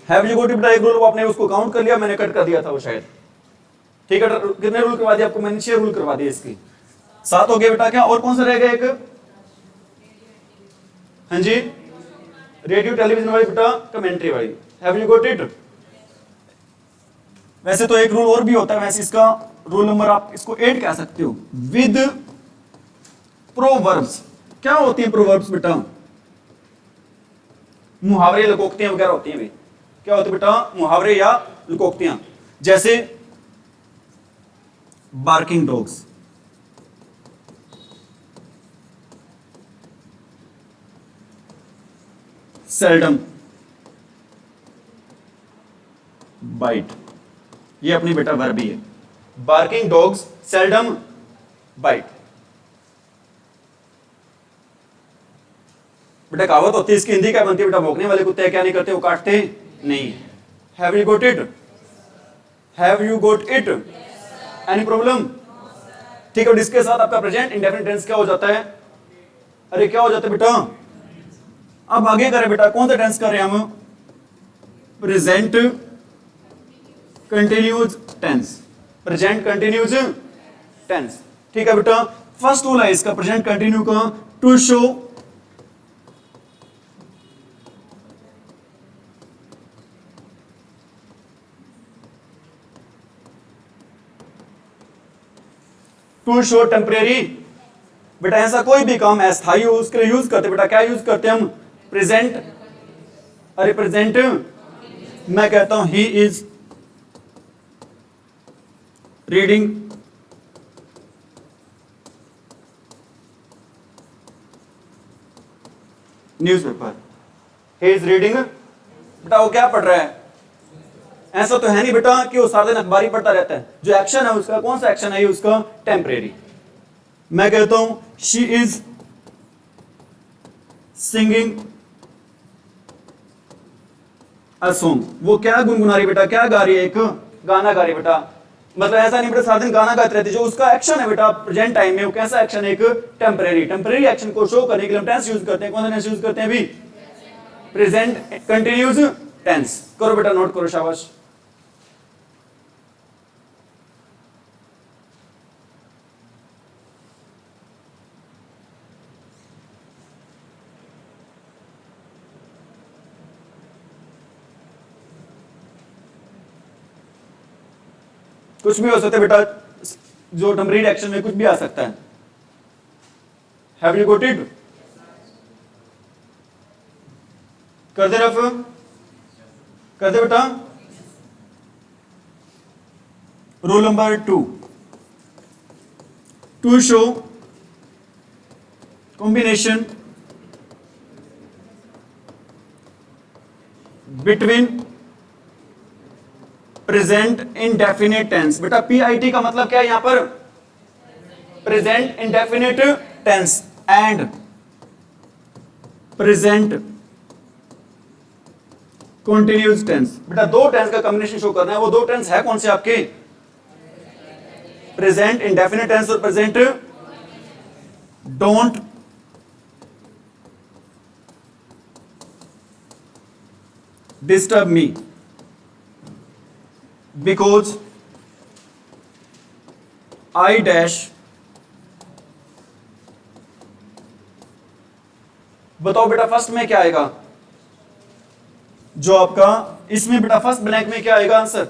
Have you got it? एक रूल आपने उसको काउंट कर लिया, मैंने कट कर दिया था वो शायद। ठीक है, कितने रूल करवा दिए आपको मैंने? 6 रूल करवा दिए, इसकी 7 हो गए बेटा। क्या और कौन सा रह गया एक? हाँ जी, रेडियो टेलीविजन वाली बेटा, कमेंट्री वाली। Have you got it? वैसे तो एक रूल और भी होता है, वैसे इसका रूल नंबर आप इसको 8 कह सकते हो, विद प्रोवर्ब्स। क्या होती हैं प्रोवर्ब्स बेटा? मुहावरे, लकोक्तियां वगैरह होती हैं। क्या होती है बेटा? मुहावरे या लकोक्तियां। जैसे बार्किंग डॉग्स, सेल्डम बाइट। ये अपनी बेटा वर्ब ही है। Barking dogs seldom bite. बेटा कहावत होती है, इसकी हिंदी क्या बनती है बेटा? भौंकने वाले कुत्ते क्या नहीं करते? वो काटते नहीं। Have you got it? Have you got it? Any problem? ठीक है, और इसके साथ आपका प्रेजेंट इंडेफिनिट टेंस क्या हो जाता है? अरे क्या हो जाता है बेटा? अब आगे करें बेटा, कौन सा टेंस कर रहे हैं हम? Present continuous tense, present continuous tense. ठीक है बेटा, फर्स्ट रूल है इसका प्रेजेंट कंटिन्यू का, टू शो टेम्परेरी। बेटा ऐसा कोई भी काम अस्थायी हो उसके लिए यूज करते, बेटा क्या यूज करते हम, प्रेजेंट। अरे प्रेजेंट, मैं कहता हूं he is reading newspaper, he is reading. बेटा वो क्या पढ़ रहा है, ऐसा तो है नहीं बेटा कि वो सारा दिन अखबार ही पढ़ता रहता है। जो एक्शन है उसका, कौन सा एक्शन है ये उसका, टेम्परेरी। मैं कहता हूं she is singing a song, वो क्या गुनगुना रही बेटा, क्या गा रही है, एक गाना गा रही है बेटा। मतलब ऐसा नहीं बेटा सारा दिन गाना गाते रहते, जो उसका एक्शन है बेटा प्रेजेंट टाइम में वो कैसा एक्शन है, एक टेम्परेरी। टेम्परेरी एक्शन को शो करने के लिए हम टेंस यूज करते हैं, कौन सा टेंस यूज करते हैं अभी, प्रेजेंट कंटिन्यूज टेंस। करो बेटा नोट करो, शाबाश। कुछ भी हो सकता है बेटा, जो टेम्परेरी एक्शन में कुछ भी आ सकता है। हैव यू गॉट इट, कर दे रफ, कर दे बेटा। Rule number 2, to show combination between present indefinite tense. बेटा पीआईटी का मतलब क्या है यहां पर, present indefinite tense and present continuous tense. बेटा दो टेंस का कॉम्बिनेशन शो करना है, वो दो टेंस है कौन से आपके, प्रेजेंट इंडेफिनिट टेंस और present don't disturb me because I dash. बताओ बेटा फर्स्ट में क्या आएगा, जो आपका इसमें बेटा फर्स्ट ब्लैंक में क्या आएगा आंसर,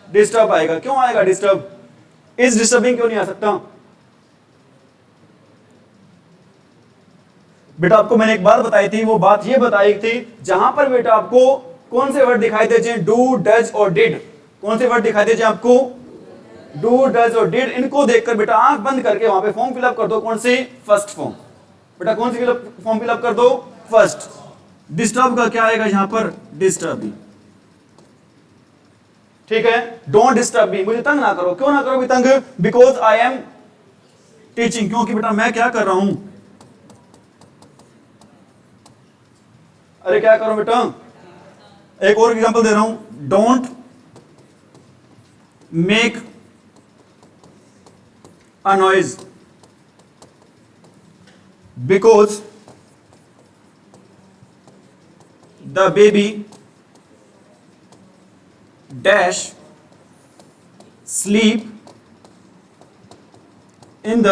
डिस्टर्ब आएगा। क्यों आएगा डिस्टर्ब, इज डिस्टर्बिंग क्यों नहीं आ सकता। बेटा आपको मैंने एक बात बताई थी, वो बात ये बताई थी जहां पर बेटा आपको कौन से वर्ड दिखाई दे, डू डज और डिड। कौन से वर्ड दिखाई दे आपको, डू डज और डिड। इनको देखकर बेटा आंख बंद करके वहां पे फॉर्म फिलअप कर दो, कौन सी, फर्स्ट फॉर्म। बेटा कौन सी फॉर्म फिलअप कर दो, फर्स्ट। डिस्टर्ब का क्या आएगा यहां पर, डिस्टर्बिंग। ठीक है, डोंट डिस्टर्ब मी, मुझे तंग ना करो। क्यों ना करो भी तंग, बिकॉज आई एम टीचिंग, क्योंकि बेटा मैं क्या कर रहा हूं। अरे क्या करो बेटा, एक और एग्जांपल दे रहा हूं, don't make a noise because the baby dash sleep in the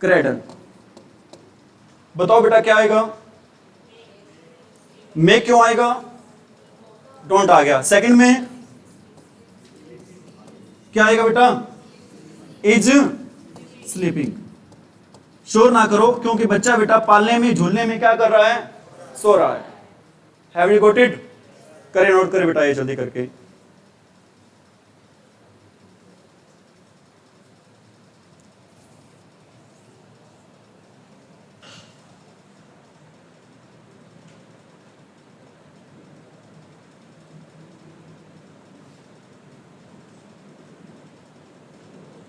cradle. बताओ बेटा क्या आएगा, मेक क्यों आएगा, डोंट आ गया। सेकंड में क्या आएगा बेटा, इज स्लीपिंग। शोर ना करो क्योंकि बच्चा बेटा पालने में झूलने में क्या कर रहा है, सो रहा है। हैव यू गॉट इट, करे नोट करे बेटा ये जल्दी करके।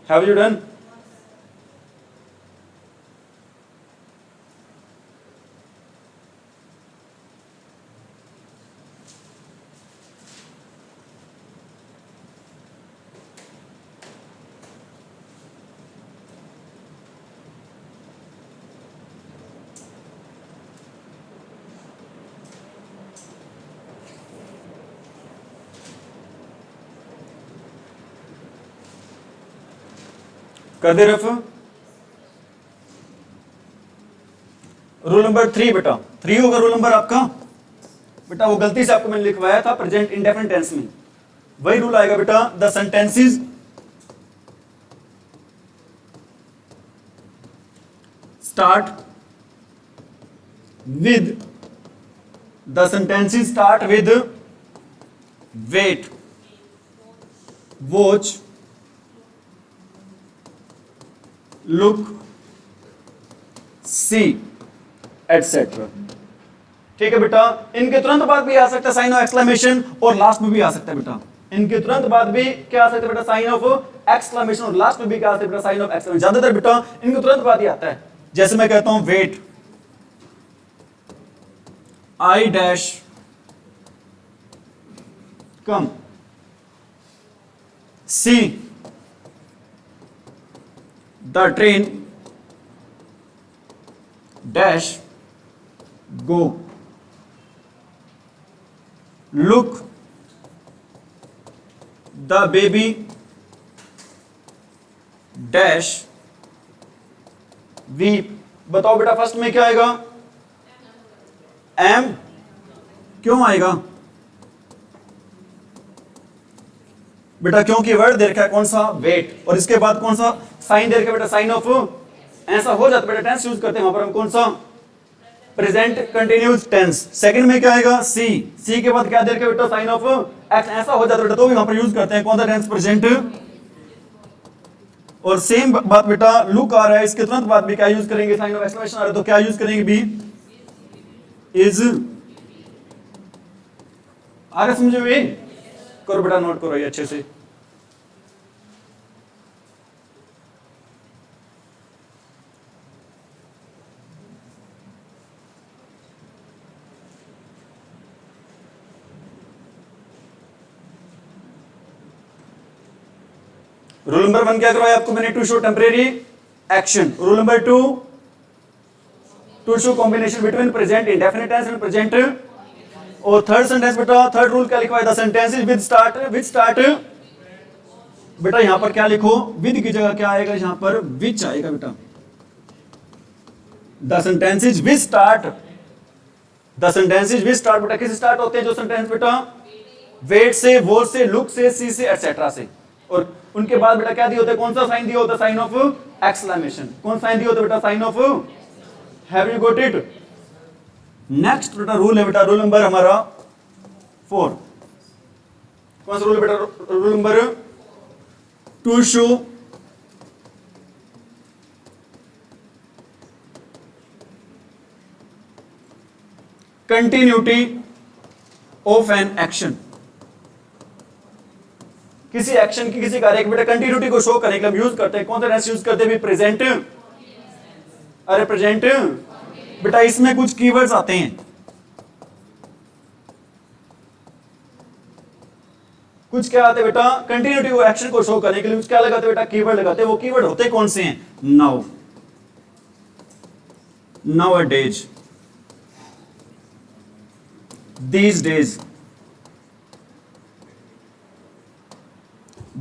Have you done? कर दे रफ। रूल नंबर 3 बेटा, 3 होगा रूल नंबर आपका बेटा। वो गलती से आपको मैंने लिखवाया था प्रेजेंट इंडेफिनिट टेंस में, वही रूल आएगा बेटा। The sentences start with, the sentences start with wait, watch, look, see etcetera. ठीक है बेटा। इनके तुरंत बाद भी आ सकता है साइन ऑफ एक्सक्लेमेशन, और लास्ट में भी आ सकता है बेटा। इनके तुरंत बाद भी क्या आ सकता है बेटा, साइन ऑफ एक्सक्लेमेशन, और लास्ट में भी क्या आ सकता है बेटा, साइन ऑफ एक्सक्लेमेशन। ज्यादातर बेटा इनके तुरंत बाद ही आता है। जैसे मैं कहता हूं wait, I dash come, see the train dash go, look the baby dash weep. बताओ बेटा फर्स्ट में क्या आएगा, एम। क्यों आएगा बेटा, क्योंकि वर्ड दे रखा है कौन सा, वेट, और इसके बाद कौन सा साइन दे रखा है बेटा, साइन ऑफ। ऐसा हो जाता है बेटा, टेंस यूज करते हैं वहां पर हम कौन सा, प्रेजेंट कंटिन्यूस टेंस। सेकंड में क्या आएगा, सी। सी के बाद क्या दे रखा है बेटा, साइन ऑफ एक्स। ऐसा हो जाता है बेटा, तो भी वहां पर यूज करते हैं कौन सा टेंस, प्रेजेंट। और सेम बात बेटा, लुक आ रहा है, इसके तुरंत बाद भी क्या यूज करेंगे, साइन ऑफ एक्सक्लेमेशन आ रहा है, तो क्या यूज करेंगे, बी इज। आ रहा समझे हुए, करो बेटा, नोट करो ये अच्छे से। रूल नंबर 1 क्या करवाया आपको मैंने, to show temporary action. Rule number 2 to show combination between present indefinite tense and present. और थर्ड सेंटेंस बेटा, थर्ड रूल क्या लिखवाया, the sentences with start, with start. बेटा यहां पर क्या लिखो, विद की जगह क्या आएगा, यहां पर विच आएगा बेटा। The sentences with start, the sentences with start बेटा किससे स्टार्ट होते हैं जो सेंटेंस बेटा, वेट से, वॉच से, लुक से, सी से, एटसेट्रा से। और उनके बाद बेटा क्या दिया होता है, कौन सा साइन दिया होता है, साइन ऑफ एक्सक्लेमेशन। कौन साइन दिया होता है बेटा, sign of. Have you got it. Next बेटा रूल है बेटा, रूल नंबर हमारा 4। कौन सा रूल है बेटा, rule number, to show continuity of an action. किसी एक्शन की, किसी कार्य की बेटा कंटिन्यूटी को शो करने के लिए हम यूज करते हैं कौन सा टेंस यूज करते हैं, प्रेजेंट। अरे प्रेजेंट बेटा, इसमें कुछ कीवर्ड्स आते हैं, कुछ क्या आते हैं बेटा, कंटिन्यूटी को, एक्शन को शो करने के लिए क्या लगाते हैं बेटा, कीवर्ड लगाते हैं। वो कीवर्ड होते कौन से हैं, now, nowadays, these days,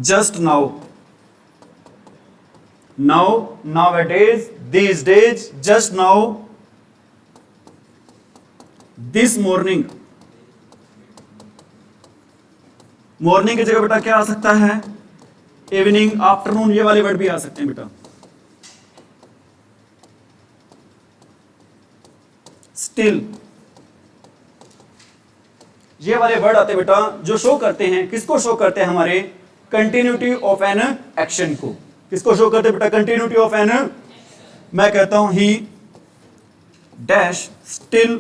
just now, now, nowadays, these days, just now, this morning। Morning की जगह बेटा क्या आ सकता है, इवनिंग, आफ्टरनून, ये वाले वर्ड भी आ सकते हैं बेटा। स्टिल, ये वाले वर्ड आते बेटा जो शो करते हैं, किसको शो करते हैं, हमारे कंटिन्यूटी ऑफ एन एक्शन को। किसको शो करते हैं बेटा, कंटिन्यूटी ऑफ एन। मैं कहता हूं ही डैश स्टिल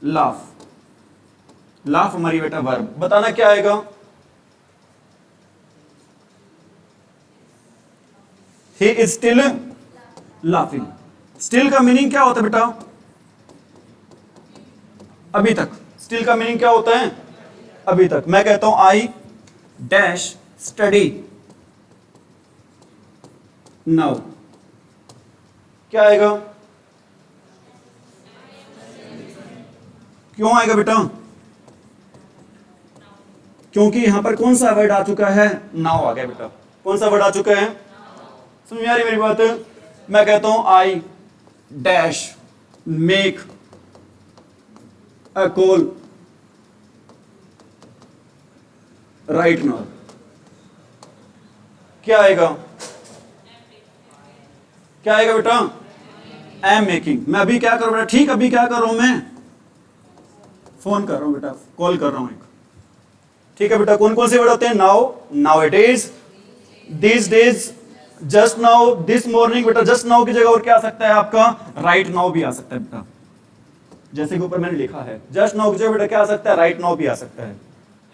लाफ। लाफ हमारी बेटा वर्ब, बताना क्या आएगा, he is still laughing. Still का मीनिंग क्या होता है बेटा, अभी तक। स्टिल का मीनिंग क्या होता है, अभी तक। मैं कहता हूं आई डैश स्टडी नाउ, क्या आएगा, क्यों आएगा बेटा, क्योंकि यहां पर कौन सा वर्ड आ चुका है, नाउ आ गया बेटा। कौन सा वर्ड आ चुका है? समझ में आ रही मेरी बात? मैं कहता हूं I dash make a call right now, क्या आएगा? क्या आएगा बेटा? I am making. मैं अभी क्या कर रहा हूं बेटा? ठीक, अभी क्या कर रहा हूं मैं? फोन कर रहा हूं बेटा, कॉल कर रहा हूं एक। ठीक है बेटा, कौन कौन से वर्ड होते हैं? Now, now it is, this days, just now, this morning. बेटा जस्ट नाउ की जगह और क्या आ सकता है आपका? राइट नाउ भी आ सकता है बेटा, जैसे कि ऊपर मैंने लिखा है। जस्ट नाउ की जगह बेटा क्या आ सकता है? राइट नाउ भी आ सकता है।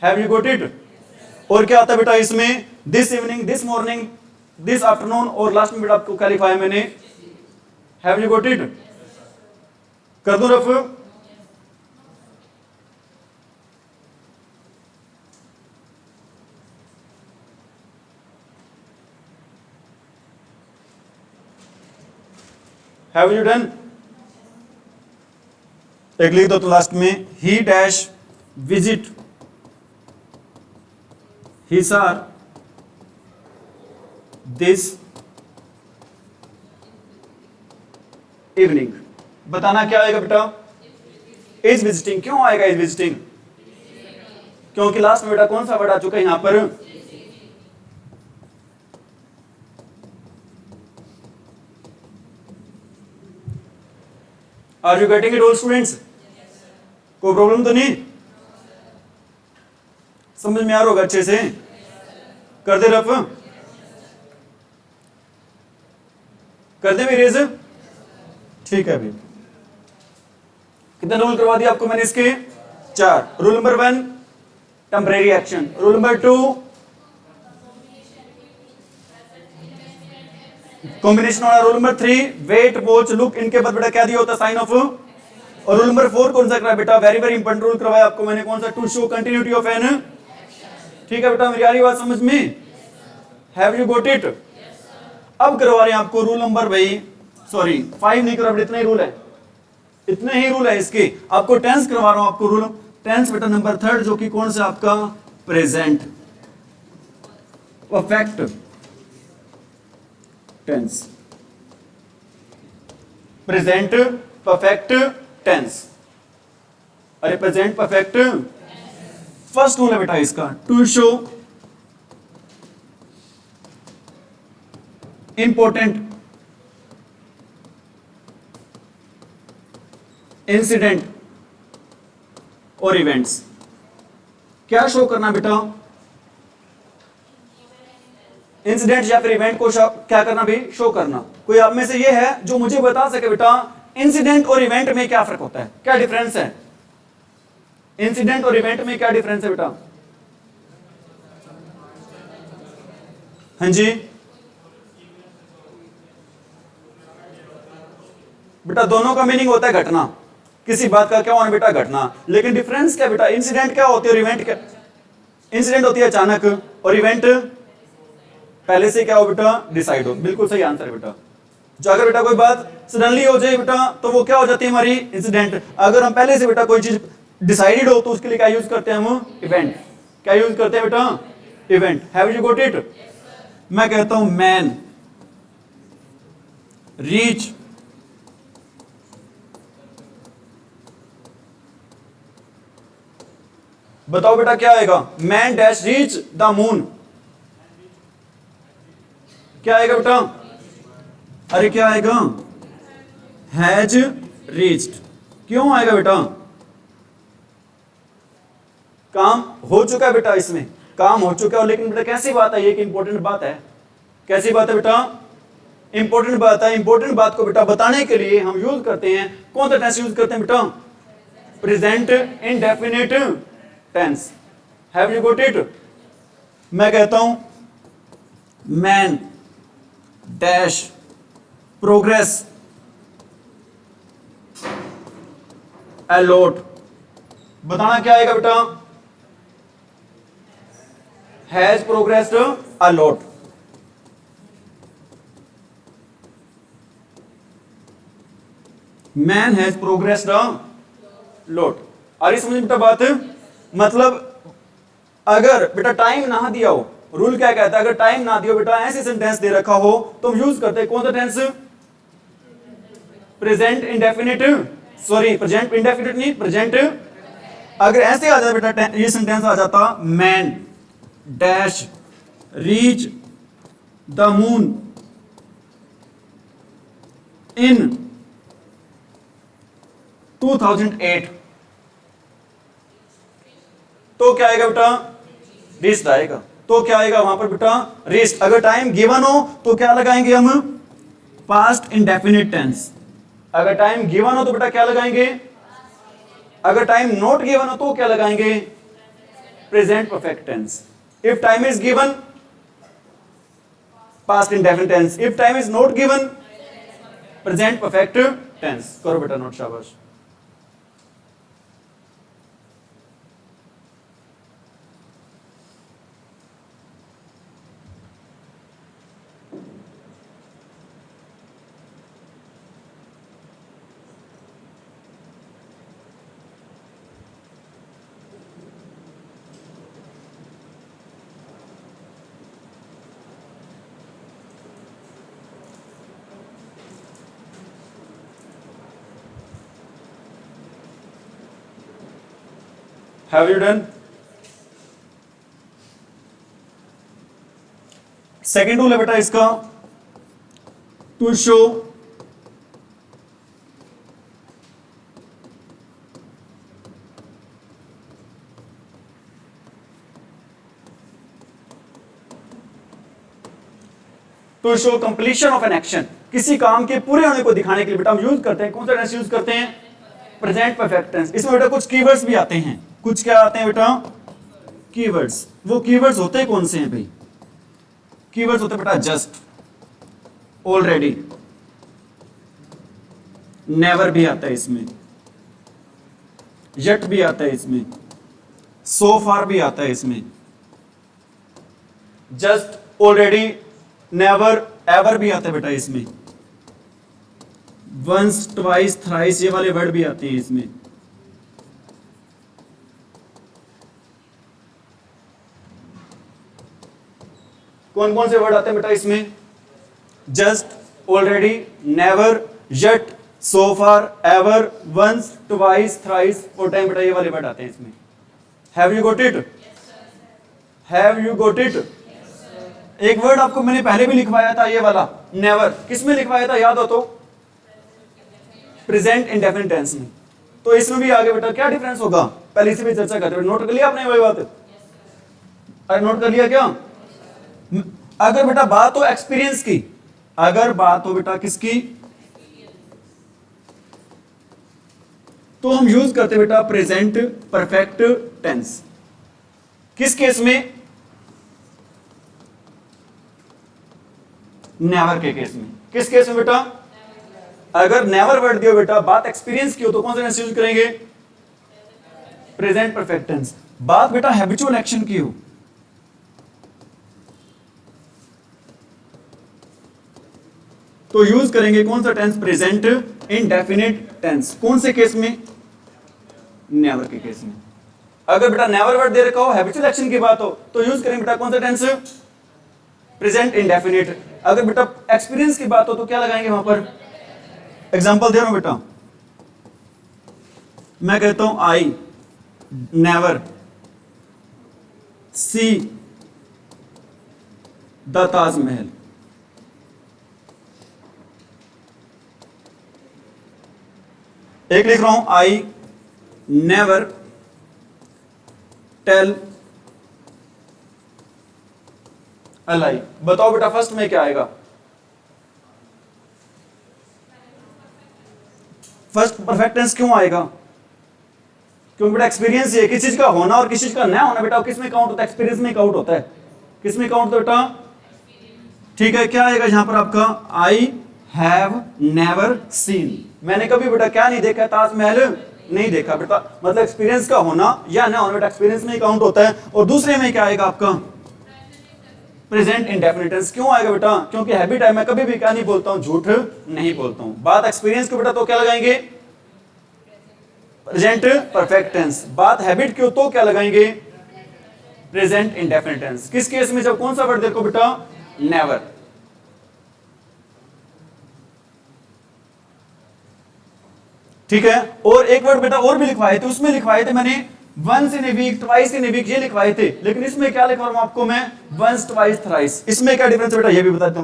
Have you got it? और क्या आता है बेटा इसमें? This evening, this morning, this afternoon, और लास्ट में बेटा आपको क्या लिखा है मैंने? Have you got it? कर दूं रफ? Have you done? एक लिख दो तो लास्ट में, ही dash visit Hisar this evening. बताना क्या आएगा बेटा? Is visiting. क्यों आएगा इज विजिटिंग? क्योंकि लास्ट में बेटा कौन सा वर्ड आ चुका है यहां पर? Are you getting it all students? कोई प्रॉब्लम तो नहीं? समझ में आ रहा होगा अच्छे से? कर दे रफ? कर दे मेरेज? ठीक है अभी कितने रूल करवा दिया आपको मैंने इसके? 4। Rule number 1 temporary action, rule number 2 combination वाला, rule number 3 wait watch look, इनके बाद बेटा क्या दिया होता है? Sign off. और रूल नंबर 4 कौन सा करा बेटा? वेरी वेरी इंपॉर्टेंट रूल करवाया आपको मैंने, कौन सा? To show continuity of an. ठीक है बेटा, मेरी आ रही बात समझ में? Have you got it? अब करवा रहे हैं आपको रूल नंबर, भाई सॉरी 5 नहीं करवा, इतना ही रूल है, इतने ही रूल है इसके। आपको टेंस करवा रहा हूं, आपको रूल टेंस बेटा नंबर 3 जो कि कौन सा आपका? Present perfect tense, present perfect tense. अरे प्रेजेंट परफेक्ट, फर्स्ट रूल है बेटा इसका, टू शो इंपॉर्टेंट इंसिडेंट और इवेंट्स। क्या शो करना बेटा? इंसिडेंट या फिर इवेंट को क्या करना भी? शो करना। कोई आप में से ये है जो मुझे बता सके बेटा इंसिडेंट और इवेंट में क्या फर्क होता है, क्या डिफरेंस है? इंसिडेंट और इवेंट में क्या डिफरेंस है बेटा? हाँ जी बेटा, दोनों का मीनिंग होता है घटना, किसी बात का क्या होना बेटा? घटना। लेकिन डिफरेंस क्या बेटा? इंसिडेंट क्या होती है और इवेंट क्या? इंसिडेंट होती है अचानक, और इवेंट पहले से क्या हो बेटा? डिसाइड हो। बिल्कुल सही आंसर है बेटा। जो अगर बेटा कोई बात सडनली हो जाए बेटा तो वो क्या हो जाती है हमारी? इंसिडेंट। अगर हम पहले से बेटा कोई चीज डिसाइडेड हो तो उसके लिए क्या यूज करते हैं हम? इवेंट। क्या यूज करते हैं बेटा? Event. Have you got it? मैं कहता हूं मैन रीच बताओ बेटा क्या आएगा? Man dash reach the moon, क्या आएगा बेटा? अरे क्या आएगा? Has reached. क्यों आएगा बेटा? काम हो चुका है बेटा, इसमें काम हो चुका है। लेकिन बेटा कैसी बात है ये? कि इंपॉर्टेंट बात है। कैसी बात है बेटा? इंपॉर्टेंट बात है। इंपॉर्टेंट बात को बेटा बताने के लिए हम यूज करते हैं, कौन सा टेंस यूज करते हैं बेटा? Present indefinite tense. Have you got it? मैं कहता हूं man dash progress a lot. बताना क्या आएगा बेटा? Has progressed a lot. Man has progressed a lot. आ रही समझ बेटा बात? मतलब अगर बेटा टाइम ना दिया हो रूल क्या कहता है, अगर टाइम ना दियो बेटा, ऐसे सेंटेंस दे रखा हो तो हम यूज करते हैं कौन सा tense, present indefinite, sorry present indefinite नहीं, प्रेजेंट। अगर ऐसे आ जाता बेटा, ये सेंटेंस आ जाता, man dash reach the moon in 2008, तो क्या आएगा बेटा, रीस्ट आएगा। तो क्या आएगा वहां पर बेटा, रीस्ट। अगर टाइम गिवन हो तो क्या लगाएंगे हम, पास्ट इंडेफिनिट टेंस। अगर टाइम गिवन हो तो बेटा क्या लगाएंगे, अगर टाइम नॉट गिवन हो तो क्या लगाएंगे, present perfect tense. If time is given, past indefinite tense. If time is not given, present perfect tense. करो बेटा नोट, शाबाश। Have you done? Second rule है बेटा इसका, to show to show completion of an action. किसी काम के पूरे होने को दिखाने के लिए बेटा हम यूज करते हैं कौन सा टेंस यूज करते हैं, प्रेजेंट परफेक्ट टेंस। इसमें बेटा कुछ कीवर्ड्स भी आते हैं, कुछ क्या आते हैं बेटा, कीवर्ड्स। वो कीवर्ड्स होते हैं कौन से हैं भाई, कीवर्ड्स होते हैं बेटा जस्ट, ऑलरेडी, नेवर भी आता है इसमें, यट भी आता है इसमें, सो फार भी आता है इसमें, जस्ट, ऑलरेडी, नेवर, एवर भी आता है बेटा इसमें, वंस, ट्वाइस, थ्राइस, ये वाले वर्ड भी आते हैं इसमें। कौन कौन से वर्ड आते हैं बेटा इसमें, just, already, never, yet, so far, ever, once, twice, thrice, four time बेटा ये वाले वर्ड आते हैं इसमें। Have you got it, have you got it. एक वर्ड आपको मैंने पहले भी लिखवाया था, ये वाला नेवर, किसमें लिखवाया था याद हो तो, प्रेजेंट इंडेफिनिट टेंस में। तो इसमें भी आगे बेटा क्या डिफरेंस होगा, पहले इसी पे चर्चा करते हुए। नोट कर लिया आपने वही बात, अरे नोट कर लिया क्या। अगर बेटा बात हो एक्सपीरियंस की, अगर बात हो बेटा किसकी, तो हम यूज करते बेटा प्रेजेंट परफेक्ट टेंस। किस केस में, नेवर के केस में। किस केस में बेटा, अगर नेवर वर्ड दियो बेटा, बात एक्सपीरियंस की हो तो कौन सा टेंस यूज करेंगे, प्रेजेंट परफेक्ट टेंस। बात बेटा हैबिचुअल एक्शन की हो तो यूज करेंगे कौन सा टेंस, प्रेजेंट इंडेफिनिट टेंस। कौन से केस में, नेवर के केस में। अगर बेटा नेवर वर्ड दे रखा हो, हैबिचुअल एक्शन की बात हो तो यूज करेंगे बेटा कौन सा टेंस, प्रेजेंट इंडेफिनिट। अगर बेटा एक्सपीरियंस की बात हो तो क्या लगाएंगे वहां पर, एग्जांपल दे रहा हूं बेटा, मैं कहता हूं I never see the Taj Mahal. एक लिख रहा हूं, आई नेवर टेल अ लाई। बताओ बेटा फर्स्ट में क्या आएगा, फर्स्ट परफेक्ट टेंस क्यों आएगा, क्योंकि बेटा एक्सपीरियंस है, किसी चीज का होना और किसी चीज का ना होना बेटा किस में काउंट होता है, एक्सपीरियंस में काउंट होता है। किस में काउंट होता है बेटा, ठीक है। क्या आएगा यहां पर आपका, आई हैव नेवर सीन। मैंने कभी बेटा क्या नहीं देखा, ताजमहल नहीं देखा बेटा, मतलब एक्सपीरियंस का होना या ना होना बेटा एक्सपीरियंस में काउंट होता है। और दूसरे में क्या आएगा आपका, प्रेजेंट इंडेफिनिट टेंस। क्यों आएगा बेटा, क्योंकि हैबिट है, मैं कभी भी क्या नहीं बोलता हूं, झूठ नहीं बोलता हूं। बात एक्सपीरियंस को बेटा तो क्या लगाएंगे, प्रेजेंट परफेक्ट टेंस। बात हैबिट की हो तो क्या लगाएंगे, प्रेजेंट इंडेफिनिट टेंस। किस केस में? जब कौन सा वर्ड देखो बेटा? नेवर। ठीक है। और एक वर्ड बेटा और भी लिखवाए थे, उसमें लिखवाए थे मैंने once in a week, twice in a week, ये लिखवाए थे। लेकिन इसमें क्या लिखवा रहा हूं आपको मैं? Once, twice, thrice. इसमें क्या डिफरेंस है बेटा, ये भी बता दूं।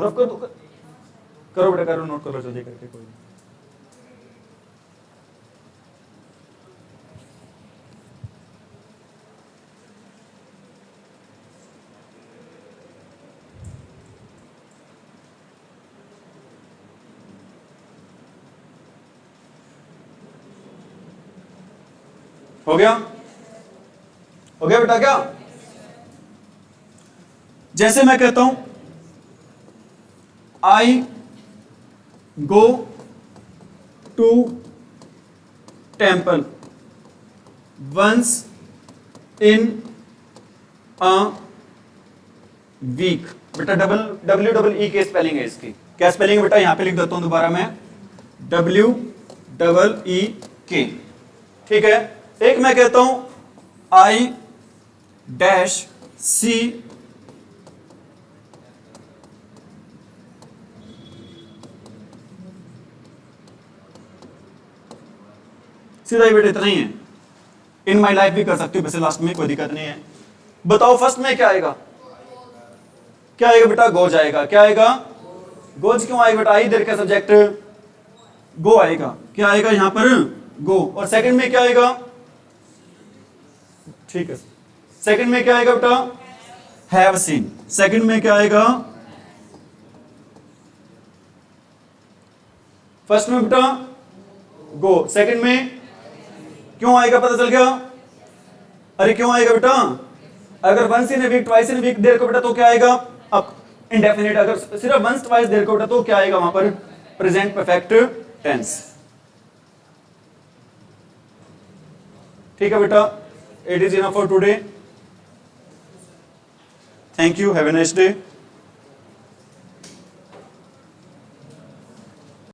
करो बेटा, करो, नोट करो जल्दी करके। कोई हो गया? हो गया बेटा? क्या जैसे मैं कहता हूं I go to temple once in a week. बेटा WEE के स्पेलिंग है इसकी। क्या स्पेलिंग है बेटा? यहां पे लिख देता हूं दोबारा मैं, WEEK। ठीक है। एक मैं कहता हूं आई डैश सी सीधा ही बेटा इतना ही है। इन माई लाइफ भी कर सकती हूँ वैसे लास्ट में, कोई दिक्कत नहीं है। बताओ फर्स्ट में क्या आएगा? क्या आएगा बेटा? गो जाएगा। क्या आएगा? गोज क्यों आएगा बेटा? आई देर का सब्जेक्ट गो आएगा। क्या आएगा यहां पर? गो। और सेकंड में क्या आएगा? ठीक है, सेकंड में क्या आएगा बेटा? Have seen. सेकंड में क्या आएगा? फर्स्ट में बेटा गो, सेकंड में क्यों आएगा? पता चल गया? अरे क्यों आएगा बेटा? अगर once in a week, twice in a week देर को बेटा तो क्या आएगा? अब इंडेफिनिट। अगर सिर्फ वंस ट्वाइस देर को बेटा तो क्या आएगा वहां पर? Present perfect tense. ठीक है बेटा, it is enough for today. Thank you, have a nice day.